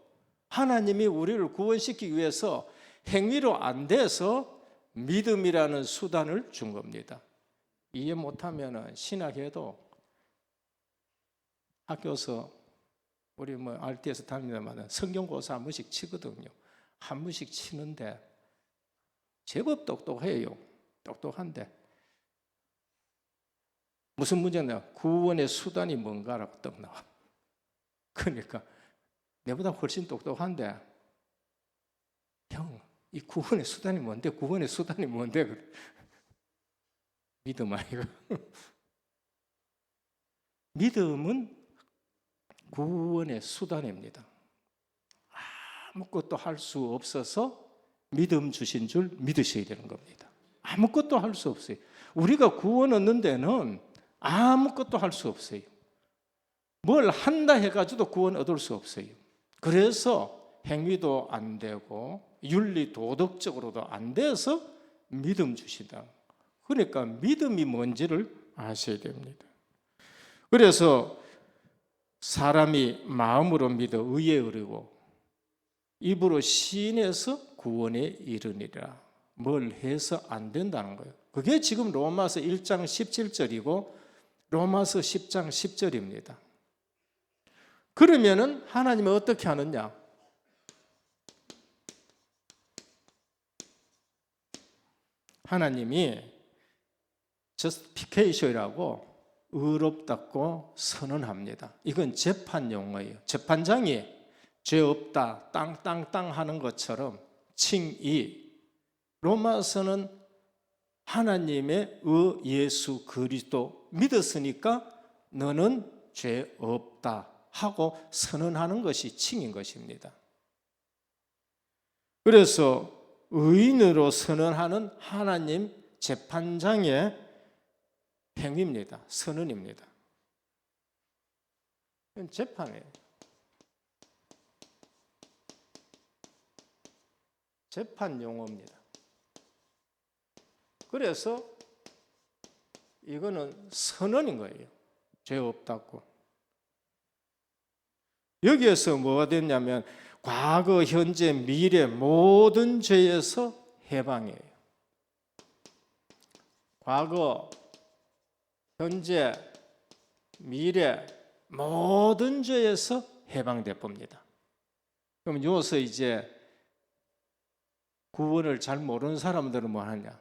하나님이 우리를 구원시키기 위해서 행위로 안 돼서 믿음이라는 수단을 준 겁니다. 이해 못하면 신학해도 학교에서 우리 RT에서 다니면 성경고사 한 번씩 치거든요. 한 번씩 치는데 제법 똑똑해요. 똑똑한데 무슨 문제냐? 구원의 수단이 뭔가라고 떡 나와. 그러니까 내보다 훨씬 똑똑한데 형, 이 구원의 수단이 뭔데? 구원의 수단이 뭔데? 그래. 믿음 아니고 믿음은 구원의 수단입니다. 아무것도 할 수 없어서 믿음 주신 줄 믿으셔야 되는 겁니다. 아무것도 할 수 없어요. 우리가 구원 얻는 데는 아무것도 할 수 없어요. 뭘 한다 해가지고 구원 얻을 수 없어요. 그래서 행위도 안 되고 윤리 도덕적으로도 안 돼서 믿음 주시다. 그러니까 믿음이 뭔지를 아셔야 됩니다. 그래서 사람이 마음으로 믿어 의에 이르고 입으로 시인해서 구원에 이르니라. 뭘 해서 안 된다는 거예요. 그게 지금 로마서 1장 17절이고 로마서 10장 10절입니다. 그러면은 하나님은 어떻게 하느냐? 하나님이 justification이라고 의롭다고 선언합니다. 이건 재판 용어예요. 재판장이 죄 없다 땅땅땅 하는 것처럼 칭의. 로마서는 하나님의 예수 그리스도 믿었으니까 너는 죄 없다 하고 선언하는 것이 칭인 것입니다. 그래서 의인으로 선언하는 하나님 재판장의 행위입니다. 선언입니다. 재판이에요. 재판 용어입니다. 그래서 이거는 선언인 거예요. 죄 없다고. 여기에서 뭐가 됐냐면 과거, 현재, 미래 모든 죄에서 해방이에요. 과거, 현재, 미래 모든 죄에서 해방돼 봅니다. 그럼 여기서 이제 구원을 잘 모르는 사람들은 뭐 하냐?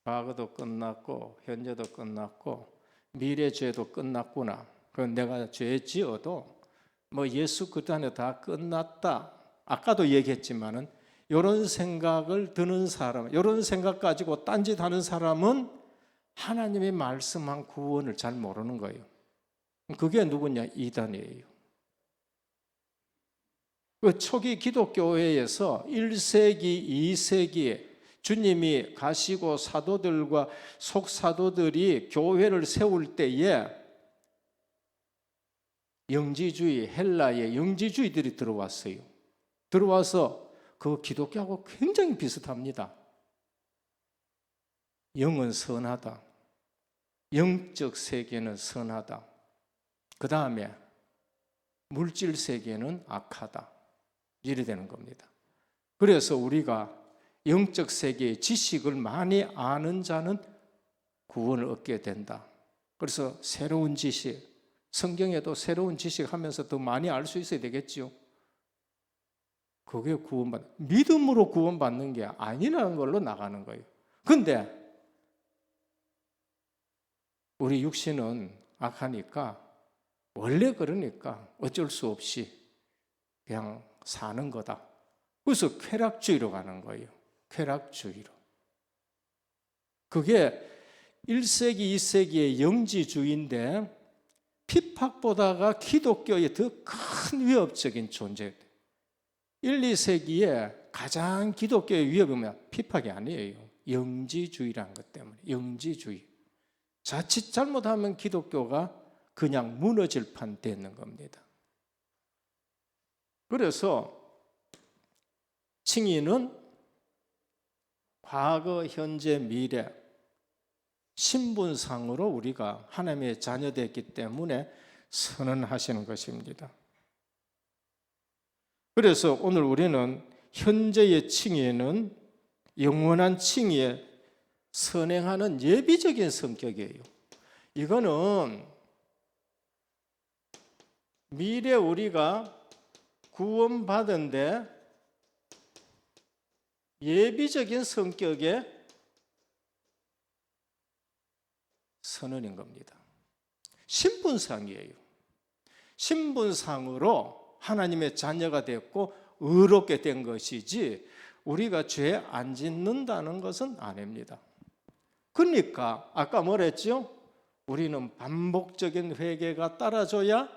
과거도 끝났고 현재도 끝났고 미래 죄도 끝났구나. 그럼 내가 죄 지어도 뭐 예수 그리스도 안에 다 끝났다. 아까도 얘기했지만은 이런 생각을 드는 사람, 이런 생각 가지고 딴짓하는 사람은 하나님이 말씀한 구원을 잘 모르는 거예요. 그게 누구냐? 이단이에요. 그 초기 기독교회에서 1세기, 2세기에 주님이 가시고 사도들과 속사도들이 교회를 세울 때에 영지주의, 헬라의 영지주의들이 들어왔어요. 들어와서 그 기독교하고 굉장히 비슷합니다. 영은 선하다. 영적 세계는 선하다. 그 다음에 물질 세계는 악하다. 이래 되는 겁니다. 그래서 우리가 영적 세계의 지식을 많이 아는 자는 구원을 얻게 된다. 그래서 새로운 지식, 성경에도 새로운 지식 하면서 더 많이 알 수 있어야 되겠죠. 그게 믿음으로 구원받는 게 아니라는 걸로 나가는 거예요. 근데 우리 육신은 악하니까 원래 그러니까 어쩔 수 없이 그냥 사는 거다. 그래서 쾌락주의로 가는 거예요. 쾌락주의로. 그게 1세기, 2세기의 영지주의인데 핍박보다가 기독교의 더 큰 위협적인 존재. 1, 2세기에 가장 기독교의 위협이 뭐냐? 핍박이 아니에요. 영지주의라는 것 때문에. 영지주의. 자칫 잘못하면 기독교가 그냥 무너질 판 되는 겁니다. 그래서 칭의는 과거, 현재, 미래 신분상으로 우리가 하나님의 자녀됐기 때문에 선언하시는 것입니다. 그래서 오늘 우리는 현재의 칭의는 영원한 칭의에 선행하는 예비적인 성격이에요. 이거는 미래 우리가 구원받은데 예비적인 성격의 선언인 겁니다. 신분상이에요. 신분상으로 하나님의 자녀가 됐고 의롭게 된 것이지 우리가 죄 안 짓는다는 것은 아닙니다. 그러니까 아까 뭐라 했죠? 우리는 반복적인 회개가 따라줘야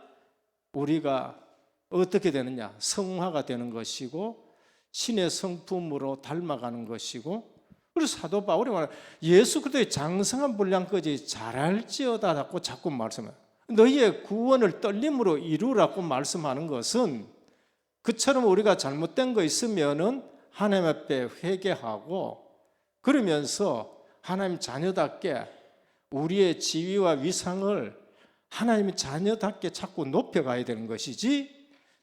우리가 어떻게 되느냐? 성화가 되는 것이고 신의 성품으로 닮아가는 것이고, 그래서 사도 바울이 말하는 예수 그리스도의 장성한 분량까지 잘할지어다라고 자꾸 말씀해요. 너희의 구원을 떨림으로 이루라고 말씀하는 것은 그처럼 우리가 잘못된 거 있으면은 하나님 앞에 회개하고 그러면서 하나님 자녀답게 우리의 지위와 위상을 하나님의 자녀답게 자꾸 높여가야 되는 것이지,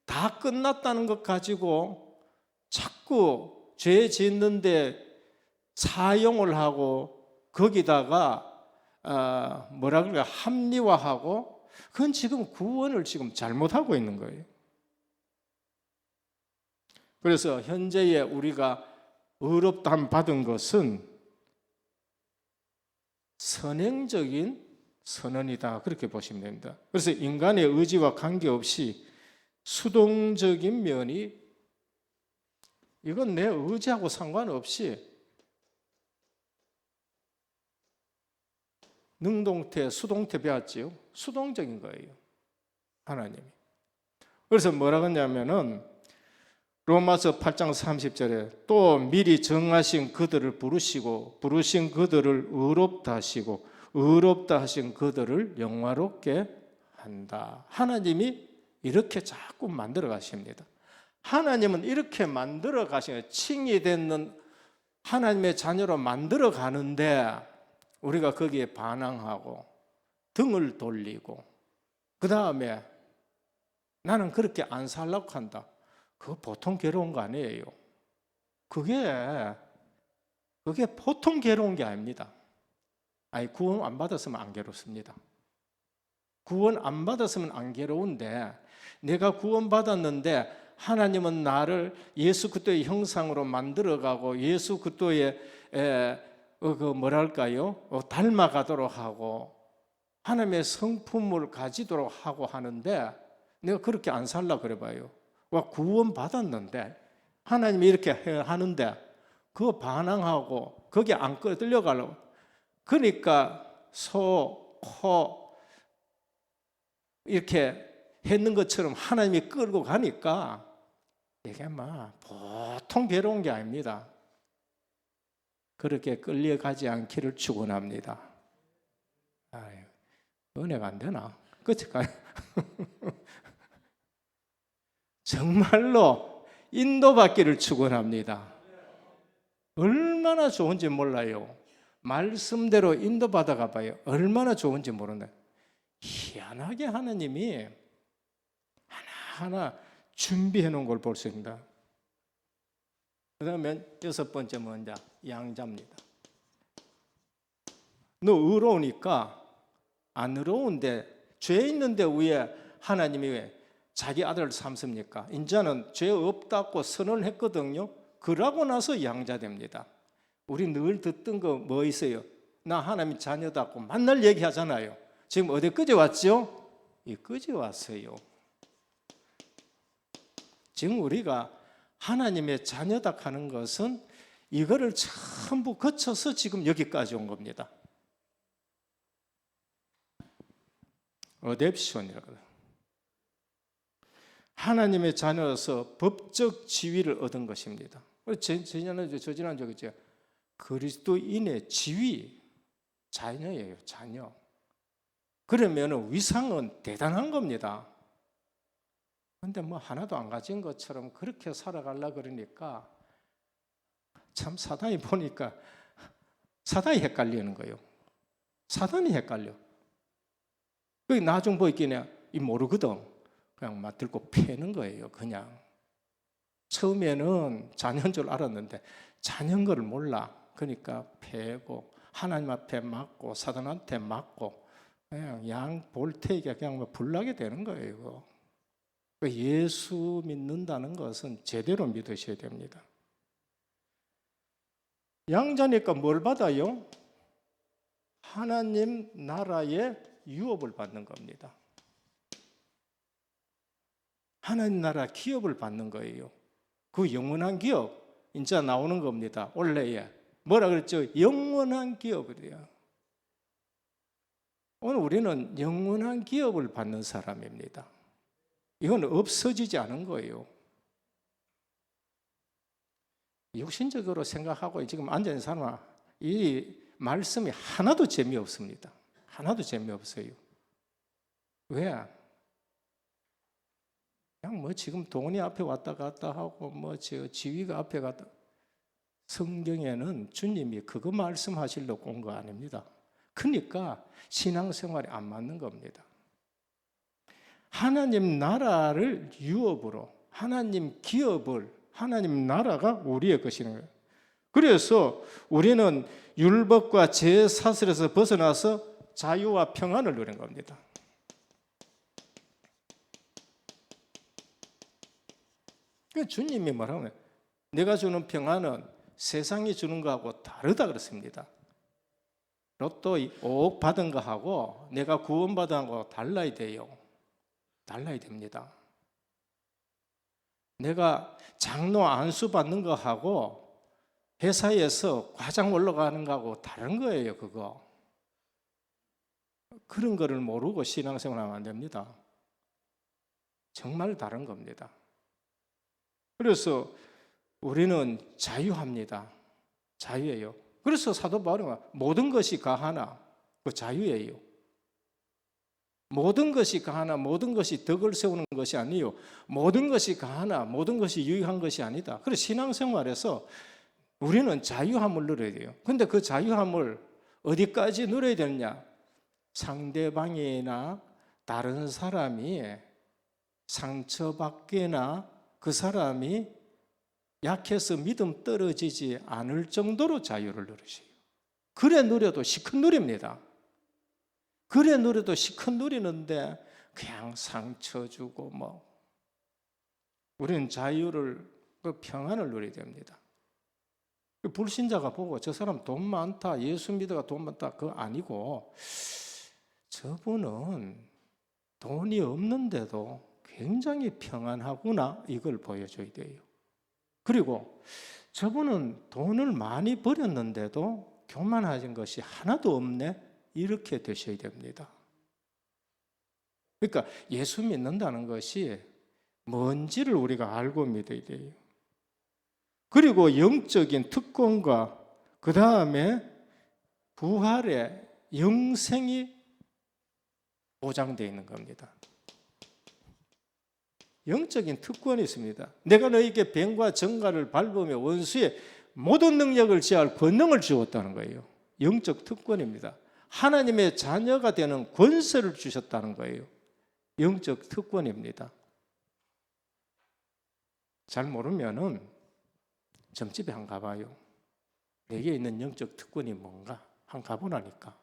다 끝났다는 것 가지고 자꾸 죄 짓는데 사용을 하고 거기다가 뭐라 그럴까 합리화하고, 그건 지금 구원을 지금 잘못하고 있는 거예요. 그래서 현재에 우리가 의롭다함 받은 것은 선행적인 선언이다, 그렇게 보시면 됩니다. 그래서 인간의 의지와 관계없이 수동적인 면이, 이건 내 의지하고 상관없이 능동태, 수동태 배웠지요. 수동적인 거예요, 하나님이. 그래서 뭐라고 했냐면은 로마서 8장 30절에 또 미리 정하신 그들을 부르시고 부르신 그들을 의롭다 하시고 의롭다 하신 그들을 영화롭게 한다. 하나님이 이렇게 자꾸 만들어 가십니다. 하나님은 이렇게 만들어 가시는, 칭이 되는 하나님의 자녀로 만들어 가는데 우리가 거기에 반항하고 등을 돌리고 그 다음에 나는 그렇게 안 살려고 한다. 그거 보통 괴로운 거 아니에요. 그게 보통 괴로운 게 아닙니다. 아니, 구원 안 받았으면 안 괴롭습니다. 구원 안 받았으면 안 괴로운데, 내가 구원 받았는데 하나님은 나를 예수 그리스도의 형상으로 만들어가고 예수 그리스도의 닮아가도록 하고 하나님의 성품을 가지도록 하고 하는데, 내가 그렇게 안 살라 그래봐요. 구원 받았는데 하나님이 이렇게 하는데 그거 반항하고 거기에 안 끌려가려고, 그러니까 소, 코 이렇게 했는 것처럼 하나님이 끌고 가니까 이게 막 보통 괴로운 게 아닙니다. 그렇게 끌려가지 않기를 축원합니다. 아유, 은혜가 안 되나? 그치까요? 정말로 인도받기를 축원합니다. 얼마나 좋은지 몰라요. 말씀대로 인도받아가 봐요. 얼마나 좋은지 모르네. 희한하게 하나님이 하나하나 준비해 놓은 걸 볼 수 있습니다. 그 다음에 6번째 먼저 양자입니다. 너 의로우니까 안 의로운데 죄 있는데 왜 하나님이 왜 자기 아들을 삼습니까? 인자는 죄 없다고 선언을 했거든요. 그러고 나서 양자 됩니다. 우리 늘 듣던 거 뭐 있어요? 나 하나님 자녀다고 맨날 얘기하잖아요. 지금 어디까지 왔죠? 여기까지 왔어요. 지금 우리가 하나님의 자녀다 하는 것은 이거를 전부 거쳐서 지금 여기까지 온 겁니다. 어댑션이라고. 하나님의 자녀로서 법적 지위를 얻은 것입니다. 저지난주에 그리스도인의 지위, 자녀예요, 자녀. 그러면 위상은 대단한 겁니다. 근데 뭐 하나도 안 가진 것처럼 그렇게 살아가려고 그러니까 참 사단이 보니까 사단이 헷갈리는 거예요. 사단이 헷갈려. 그 나중 보이기는 이 모르거든. 그냥 막 들고 패는 거예요. 그냥 처음에는 자녀인 줄 알았는데 자녀인 걸 몰라. 그러니까 패고 하나님 앞에 맞고 사단한테 맞고 그냥 양 볼테이가 그냥 뭐 불나게 되는 거예요. 이거. 예수 믿는다는 것은 제대로 믿으셔야 됩니다. 양자니까 뭘 받아요? 하나님 나라의 유업을 받는 겁니다. 하나님 나라 기업을 받는 거예요. 그 영원한 기업 이제 나오는 겁니다. 원래에 뭐라 그랬죠? 영원한 기업이래요. 오늘 우리는 영원한 기업을 받는 사람입니다. 이건 없어지지 않은 거예요. 육신적으로 생각하고 지금 앉아있는 사람은 이 말씀이 하나도 재미없습니다. 하나도 재미없어요. 왜? 그냥 뭐 지금 돈이 앞에 왔다 갔다 하고 뭐 지위가 앞에 갔다. 성경에는 주님이 그거 말씀하시려고 온 거 아닙니다. 그러니까 신앙생활에 안 맞는 겁니다. 하나님 나라를 유업으로 하나님 기업을 하나님 나라가 우리의 것이는 거예요. 그래서 우리는 율법과 제사슬에서 벗어나서 자유와 평안을 누리는 겁니다. 주님이 뭐라고 해요? 내가 주는 평안은 세상이 주는 거하고 다르다 그랬습니다. 로또 5억 받은 거하고 내가 구원받은 거하고 달라야 돼요. 달라야 됩니다. 내가 장로 안수 받는 거하고 회사에서 과장 올라가는 거하고 다른 거예요. 그거. 그런 거를 모르고 신앙생활하면 안 됩니다. 정말 다른 겁니다. 그래서 우리는 자유합니다. 자유예요. 그래서 사도 바울은 모든 것이 가하나 그 자유예요. 모든 것이 가하나 모든 것이 덕을 세우는 것이 아니요. 모든 것이 가하나 모든 것이 유익한 것이 아니다. 그래서 신앙생활에서 우리는 자유함을 누려야 돼요. 근데 그 자유함을 어디까지 누려야 되느냐? 상대방이나 다른 사람이 상처받거나 그 사람이 약해서 믿음 떨어지지 않을 정도로 자유를 누리세요. 그래 누려도 시큰 누립니다. 그래 누려도 시큰 누리는데 그냥 상처 주고 뭐 우리는 자유를 그 평안을 누려야 됩니다. 불신자가 보고 저 사람 돈 많다 예수 믿어가 돈 많다 그거 아니고 저분은 돈이 없는데도 굉장히 평안하구나 이걸 보여줘야 돼요. 그리고 저분은 돈을 많이 벌였는데도 교만하신 것이 하나도 없네 이렇게 되셔야 됩니다. 그러니까 예수 믿는다는 것이 뭔지를 우리가 알고 믿어야 돼요. 그리고 영적인 특권과 그 다음에 부활의 영생이 보장되어 있는 겁니다. 영적인 특권이 있습니다. 내가 너희에게 뱀과 정갈을 밟으며 원수의 모든 능력을 제할 권능을 주었다는 거예요. 영적 특권입니다. 하나님의 자녀가 되는 권세를 주셨다는 거예요. 영적 특권입니다. 잘 모르면은 점집에 한 가봐요. 내게 있는 영적 특권이 뭔가 한 가보라니까.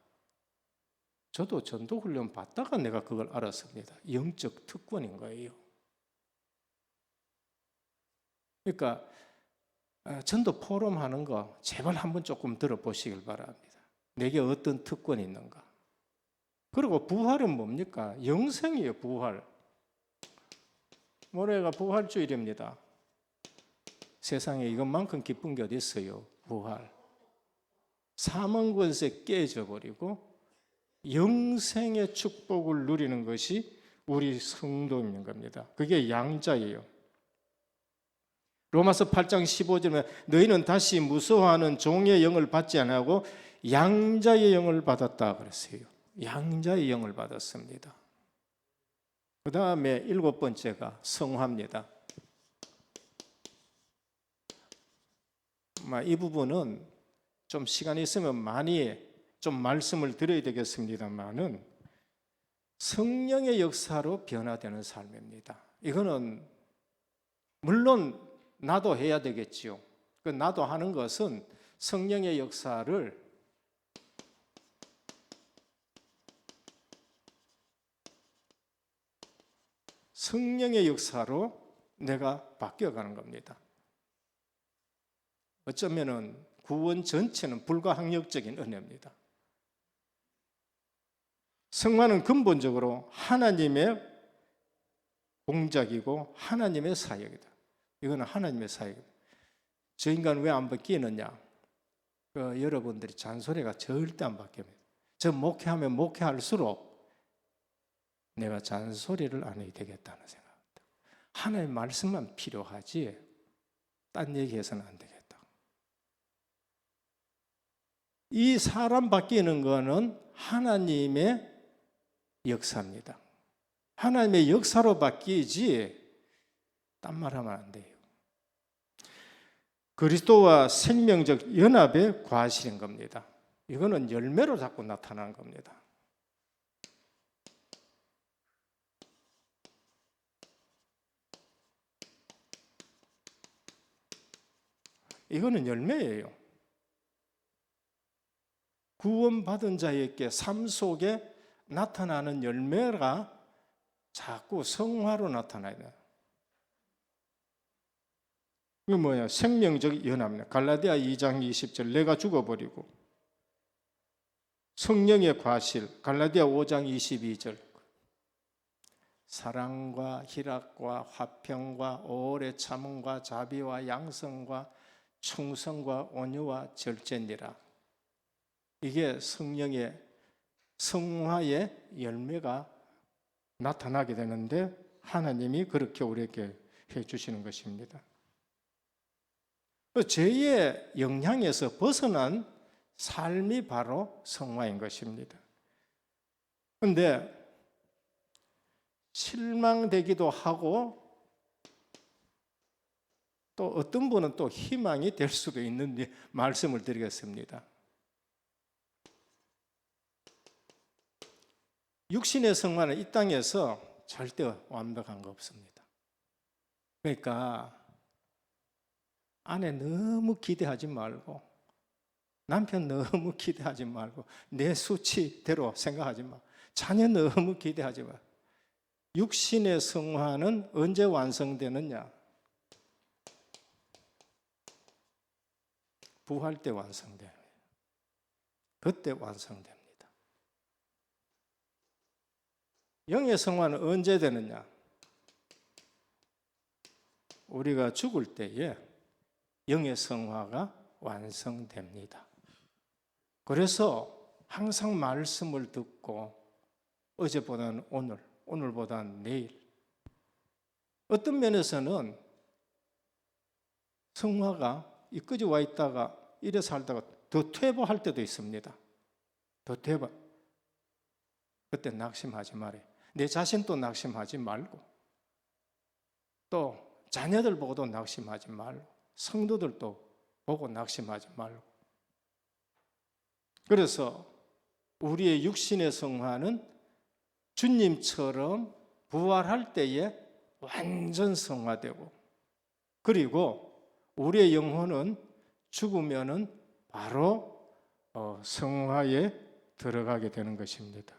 저도 전도훈련 받다가 내가 그걸 알았습니다. 영적 특권인 거예요. 그러니까 전도 포럼 하는 거 제발 한번 조금 들어보시길 바랍니다. 내게 어떤 특권이 있는가. 그리고 부활은 뭡니까? 영생이에요. 부활. 모레가 부활주일입니다. 세상에 이것만큼 기쁜 게 어디 있어요? 부활. 사망 권세 깨져버리고 영생의 축복을 누리는 것이 우리 성도인 겁니다. 그게 양자예요. 로마서 8장 15절에 너희는 다시 무서워하는 종의 영을 받지 않고 양자의 영을 받았다 그랬어요. 양자의 영을 받았습니다. 그 다음에 7번째가 성화입니다. 이 부분은 좀 시간이 있으면 많이 좀 말씀을 드려야 되겠습니다만은 성령의 역사로 변화되는 삶입니다. 이거는 물론 나도 해야 되겠지요. 그 나도 하는 것은 성령의 역사를 내가 바뀌어가는 겁니다. 어쩌면은 구원 전체는 불가항력적인 은혜입니다. 성화는 근본적으로 하나님의 공작이고 하나님의 사역이다. 이거는 하나님의 사역입니다. 저 인간 왜 안 바뀌느냐? 여러분들이 잔소리가 절대 안 바뀝니다. 저 목회하면 목회할수록 내가 잔소리를 안 해도 되겠다는 생각입니다. 하나님의 말씀만 필요하지 딴 얘기해서는 안 되겠다. 이 사람 바뀌는 거는 하나님의 역사입니다. 하나님의 역사로 바뀌지 딴 말하면 안 돼요. 그리스도와 생명적 연합의 과실인 겁니다. 이거는 열매로 자꾸 나타나는 겁니다. 이거는 열매예요. 구원받은 자에게 삶 속에 나타나는 열매가 자꾸 성화로 나타나야 돼요. 이게 뭐야? 생명적 연합입니다. 갈라디아 2장 20절 내가 죽어버리고 성령의 과실 갈라디아 5장 22절 사랑과 희락과 화평과 오래 참음과 자비와 양성과 충성과 온유와 절제니라. 이게 성령의 성화의 열매가 나타나게 되는데 하나님이 그렇게 우리에게 해주시는 것입니다. 죄의 영향에서 벗어난 삶이 바로 성화인 것입니다. 그런데 실망되기도 하고 또 어떤 분은 또 희망이 될 수도 있는 말씀을 드리겠습니다. 육신의 성화는 이 땅에서 절대 완벽한 거 없습니다. 그러니까 아내 너무 기대하지 말고 남편 너무 기대하지 말고 내 수치대로 생각하지 마. 자녀 너무 기대하지 마. 육신의 성화는 언제 완성되느냐? 부활 때 완성돼요. 그때 완성됩니다. 영의 성화는 언제 되느냐? 우리가 죽을 때에 영의 성화가 완성됩니다. 그래서 항상 말씀을 듣고 어제보다는 오늘, 오늘보다는 내일 어떤 면에서는 성화가 이끄지 와 있다가 이래 살다가 더 퇴보할 때도 있습니다. 더 퇴보. 그때 낙심하지 말아요. 내 자신도 낙심하지 말고, 또 자녀들 보고도 낙심하지 말고, 성도들도 보고 낙심하지 말고. 그래서 우리의 육신의 성화는 주님처럼 부활할 때에 완전 성화되고, 그리고 우리의 영혼은 죽으면은 바로 성화에 들어가게 되는 것입니다.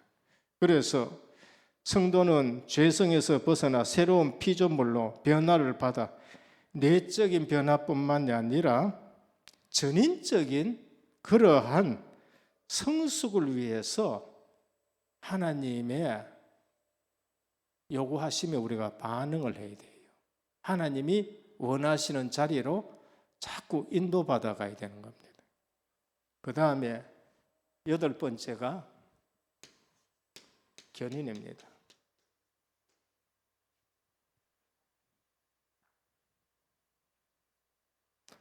그래서 성도는 죄성에서 벗어나 새로운 피조물로 변화를 받아 내적인 변화뿐만이 아니라 전인적인 그러한 성숙을 위해서 하나님의 요구하심에 우리가 반응을 해야 돼요. 하나님이 원하시는 자리로 자꾸 인도받아 가야 되는 겁니다. 그 다음에 8번째가 견인입니다.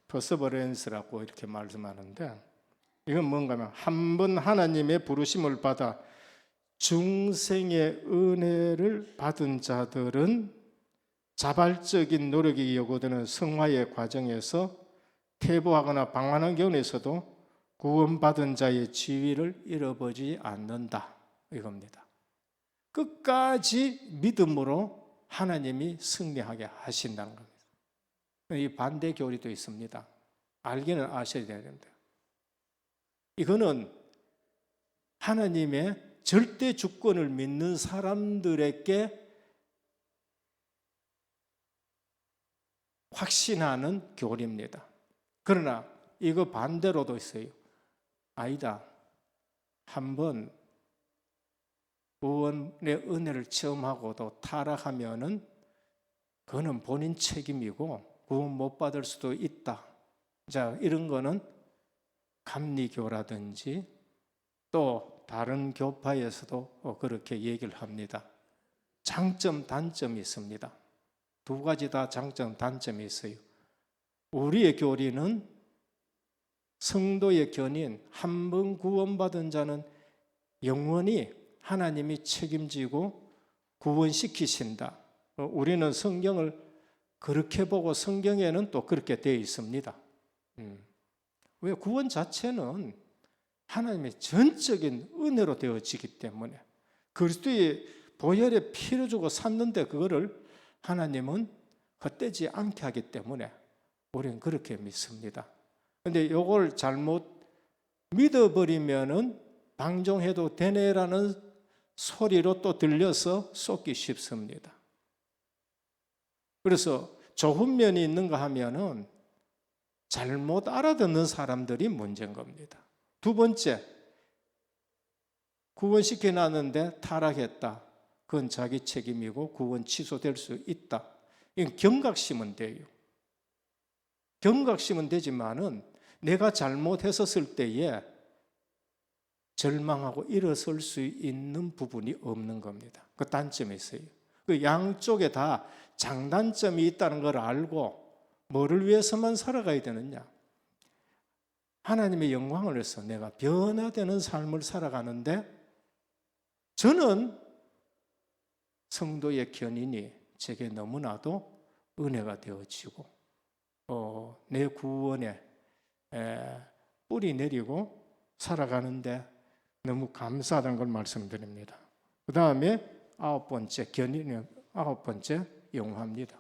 퍼서버런스라고 이렇게 말씀하는데, 이건 뭔가 하면 한 번 하나님의 부르심을 받아 중생의 은혜를 받은 자들은 자발적인 노력이 요구되는 성화의 과정에서 퇴보하거나 방황하는 경우에서도 구원받은 자의 지위를 잃어버리지 않는다, 이겁니다. 끝까지 믿음으로 하나님이 승리하게 하신다는 겁니다. 이 반대 교리도 있습니다. 알기는 아셔야 되는데, 이거는 하나님의 절대 주권을 믿는 사람들에게 확신하는 교리입니다. 그러나 이거 반대로도 있어요. 아니다. 한번 구원의 은혜를 체험하고도 타락하면은 그거는 본인 책임이고 구원 못 받을 수도 있다. 자, 이런 거는 감리교라든지 또 다른 교파에서도 그렇게 얘기를 합니다. 장점, 단점이 있습니다. 두 가지 다 장점, 단점이 있어요. 우리의 교리는 성도의 견인, 한 번 구원받은 자는 영원히 하나님이 책임지고 구원시키신다. 우리는 성경을 그렇게 보고 성경에는 또 그렇게 되어 있습니다. 왜? 구원 자체는 하나님의 전적인 은혜로 되어지기 때문에, 그리스도의 보혈의 피를 주고 샀는데 그거를 하나님은 헛되지 않게 하기 때문에 우리는 그렇게 믿습니다. 그런데 이걸 잘못 믿어버리면은 방종해도 되네라는 소리로 또 들려서 쏟기 쉽습니다. 그래서 좋은 면이 있는가 하면은 잘못 알아듣는 사람들이 문제인 겁니다. 두 번째, 구원시켜 놨는데 타락했다. 그건 자기 책임이고 구원 취소될 수 있다. 이건 경각심은 돼요. 경각심은 되지만은 내가 잘못했었을 때에 절망하고 일어설 수 있는 부분이 없는 겁니다. 그 단점이 있어요. 그 양쪽에 다 장단점이 있다는 걸 알고 뭐를 위해서만 살아가야 되느냐? 하나님의 영광을 위해서 내가 변화되는 삶을 살아가는데, 저는 성도의 견인이 제게 너무나도 은혜가 되어지고 내 구원에 뿌리 내리고 살아가는데 너무 감사하다는 걸 말씀드립니다. 그 다음에 9번째 견인은 9번째 영화입니다.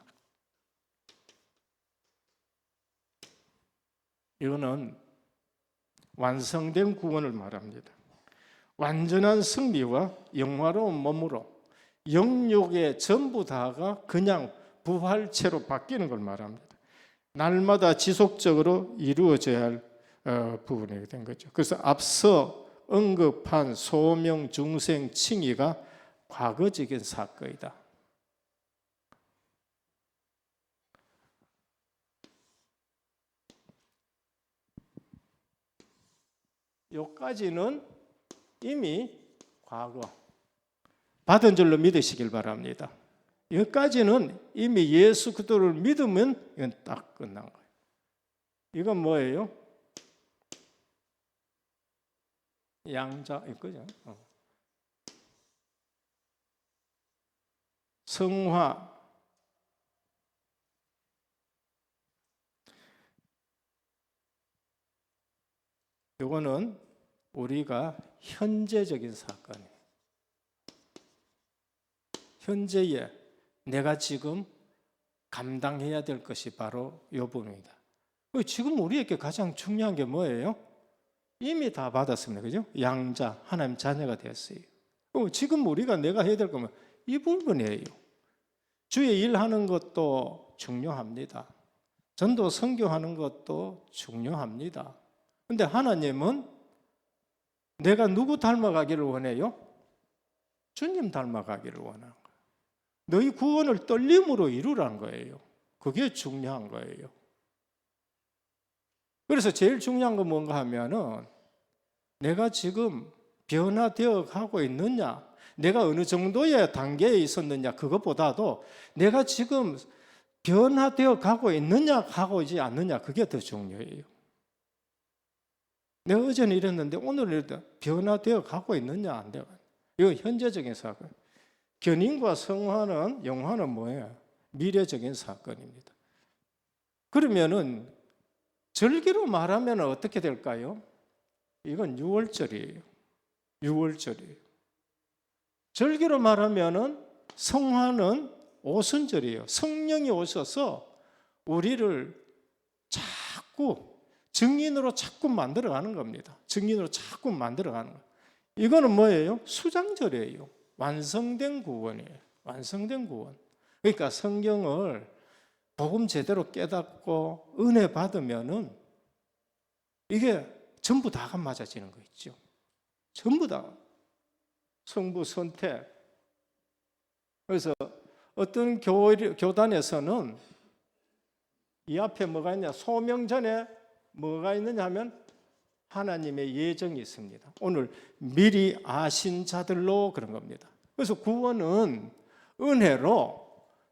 이거는 완성된 구원을 말합니다. 완전한 승리와 영화로운 몸으로 영육의 전부 다가 그냥 부활체로 바뀌는 걸 말합니다. 날마다 지속적으로 이루어져야 할 부분이 된 거죠. 그래서 앞서 언급한 소명, 중생, 칭의가 과거적인 사건이다. 여기까지는 이미 과거 받은 줄로 믿으시길 바랍니다. 여기까지는 이미 예수 그리스도를 믿으면 이건 딱 끝난 거예요. 이건 뭐예요? 양자 이거죠. 성화. 이거는 우리가 현재적인 사건이에요. 현재에 내가 지금 감당해야 될 것이 바로 이 부분입니다. 지금 우리에게 가장 중요한 게 뭐예요? 이미 다 받았습니다. 그죠? 양자, 하나님 자녀가 됐어요. 지금 우리가 내가 해야 될 거면 이 부분이에요. 주의 일하는 것도 중요합니다. 전도 선교하는 것도 중요합니다. 근데 하나님은 내가 누구 닮아가기를 원해요? 주님 닮아가기를 원하는 거예요. 너희 구원을 떨림으로 이루라는 거예요. 그게 중요한 거예요. 그래서 제일 중요한 건 뭔가 하면은 내가 지금 변화되어 가고 있느냐, 내가 어느 정도의 단계에 있었느냐, 그것보다도 내가 지금 변화되어 가고 있느냐, 가고 있지 않느냐, 그게 더 중요해요. 내가 어제는 이랬는데 오늘은 변화되어 가고 있느냐, 안 되고. 이거 현재적인 사건. 견인과 성화는, 영화는 뭐예요? 미래적인 사건입니다. 그러면은 절기로 말하면 어떻게 될까요? 이건 6월절이에요. 6월절이에요. 절기로 말하면은 성화는 오순절이에요. 성령이 오셔서 우리를 자꾸 증인으로 자꾸 만들어가는 겁니다. 증인으로 자꾸 만들어가는 거예요. 이거는 뭐예요? 수장절이에요. 완성된 구원이에요. 완성된 구원. 그러니까 성경을 복음 제대로 깨닫고 은혜 받으면은 이게 전부 다가 맞아지는 거 있죠. 전부 다. 성부 선택. 그래서 어떤 교단에서는 이 앞에 뭐가 있냐? 소명 전에 뭐가 있느냐 하면 하나님의 예정이 있습니다. 오늘 미리 아신 자들로 그런 겁니다. 그래서 구원은 은혜로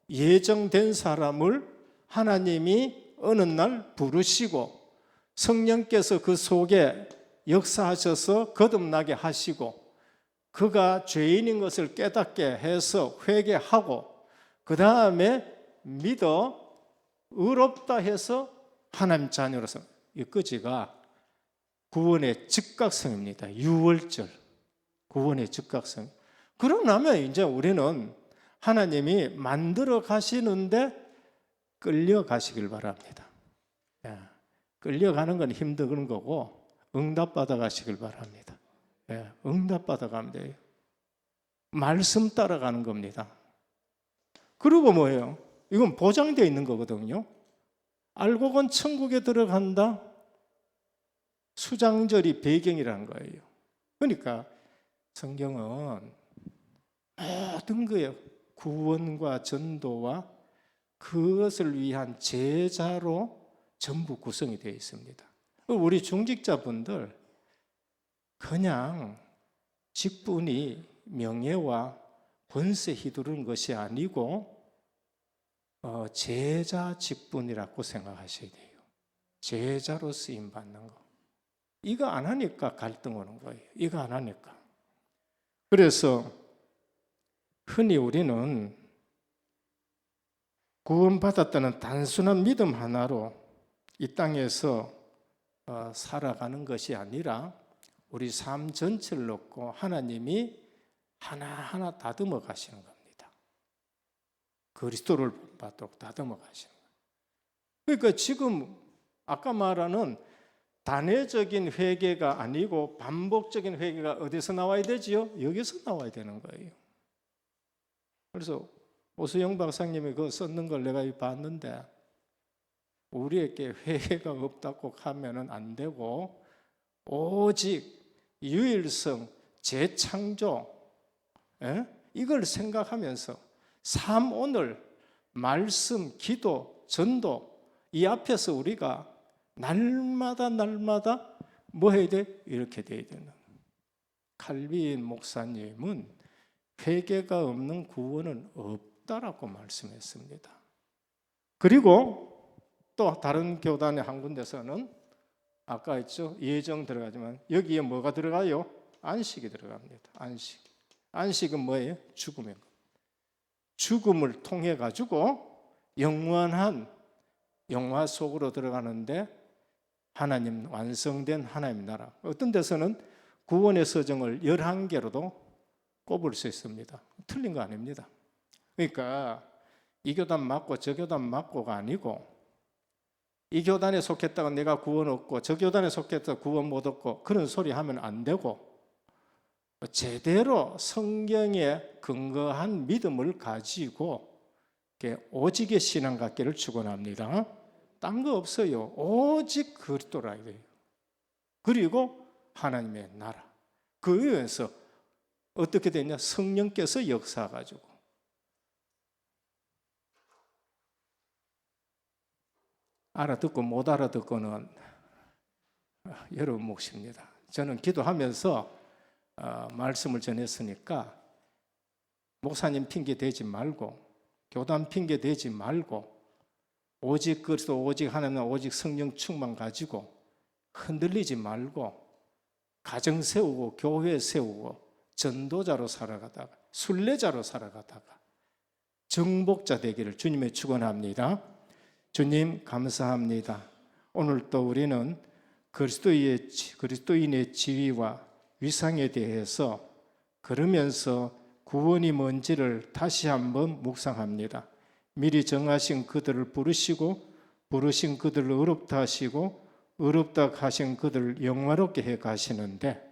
예정된 사람을 하나님이 어느 날 부르시고 성령께서 그 속에 역사하셔서 거듭나게 하시고 그가 죄인인 것을 깨닫게 해서 회개하고 그 다음에 믿어 의롭다 해서 하나님 자녀로서 이끄지가 구원의 즉각성입니다. 6월절 구원의 즉각성. 그러고 나면 이제 우리는 하나님이 만들어 가시는데 끌려가시길 바랍니다. 끌려가는 건 힘든 거고 응답받아 가시길 바랍니다. 응답받아 가면 돼요. 말씀 따라가는 겁니다. 그리고 뭐예요? 이건 보장되어 있는 거거든요. 알고 건 천국에 들어간다. 수장절이 배경이라는 거예요. 그러니까 성경은 모든 거예요. 구원과 전도와 그것을 위한 제자로 전부 구성이 되어 있습니다. 우리 중직자분들 그냥 직분이 명예와 권세 휘두르는 것이 아니고 제자 직분이라고 생각하셔야 돼요. 제자로 쓰임 받는 거. 이거 안 하니까 갈등 오는 거예요. 이거 안 하니까. 그래서 흔히 우리는 구원받았다는 단순한 믿음 하나로 이 땅에서 살아가는 것이 아니라 우리 삶 전체를 놓고 하나님이 하나하나 다듬어 가시는 겁니다. 그리스도를 받도록 다듬어 가시는 거예요. 그러니까 지금 아까 말하는 단회적인 회개가 아니고 반복적인 회개가 어디서 나와야 되지요? 여기서 나와야 되는 거예요. 그래서 오수영 박사님이 그거 썼는 걸 내가 봤는데 우리에게 회개가 없다고 하면은 안 되고 오직 유일성, 재창조 이걸 생각하면서 삶 오늘 말씀, 기도, 전도 이 앞에서 우리가 날마다 뭐 해야 돼? 이렇게 돼야 되는. 칼빈 목사님은 회개가 없는 구원은 없다. 없다라고 말씀했습니다. 그리고 또 다른 교단의 한 군데서는 아까 했죠, 예정 들어가지만 여기에 뭐가 들어가요? 안식이 들어갑니다. 안식은 뭐예요? 죽음인 것. 죽음을 통해 가지고 영원한 영화 속으로 들어가는데 하나님 완성된 하나님 나라. 어떤 데서는 구원의 서정을 11개로도 꼽을 수 있습니다. 틀린 거 아닙니다. 그러니까 이 교단 맞고 저 교단 맞고가 아니고 이 교단에 속했다가 내가 구원 얻고 저 교단에 속했다가 구원 못 얻고 그런 소리 하면 안 되고 제대로 성경에 근거한 믿음을 가지고 오직의 신앙 갖기를 축원합니다. 딴 거 없어요. 오직 그리스도라 이거예요. 그리고 하나님의 나라. 그 위에서 어떻게 되냐? 성령께서 역사가지고 알아듣고 못 알아듣고는 여러분 몫입니다. 저는 기도하면서 말씀을 전했으니까 목사님 핑계 대지 말고 교단 핑계 대지 말고 오직 그리스도 오직 하나님 오직 성령 충만 가지고 흔들리지 말고 가정 세우고 교회 세우고 전도자로 살아가다가 순례자로 살아가다가 정복자 되기를 주님의 축원합니다. 주님 감사합니다. 오늘 또 우리는 그리스도인의 지위와 위상에 대해서 그러면서 구원이 뭔지를 다시 한번 묵상합니다. 미리 정하신 그들을 부르시고 부르신 그들을 의롭다 하시고 의롭다 하신 그들을 영화롭게 해 가시는데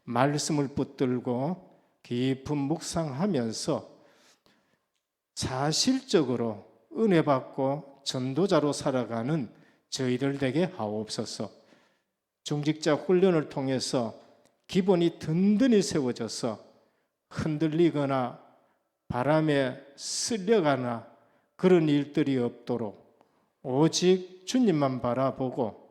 말씀을 붙들고 깊은 묵상하면서 사실적으로 은혜 받고 전도자로 살아가는 저희들 되게 하옵소서. 중직자 훈련을 통해서 기본이 든든히 세워져서 흔들리거나 바람에 쓸려가나 그런 일들이 없도록 오직 주님만 바라보고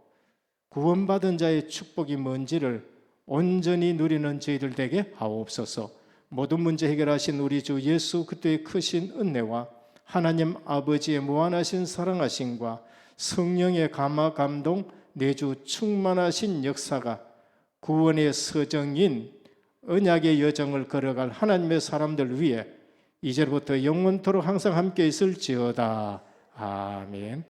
구원받은 자의 축복이 뭔지를 온전히 누리는 저희들 되게 하옵소서. 모든 문제 해결하신 우리 주 예수 그리스도의 크신 은혜와 하나님 아버지의 무한하신 사랑하심과 성령의 감화 감동 내주 충만하신 역사가 구원의 서정인 언약의 여정을 걸어갈 하나님의 사람들 위해 이제부터 영원토록 항상 함께 있을지어다. 아멘.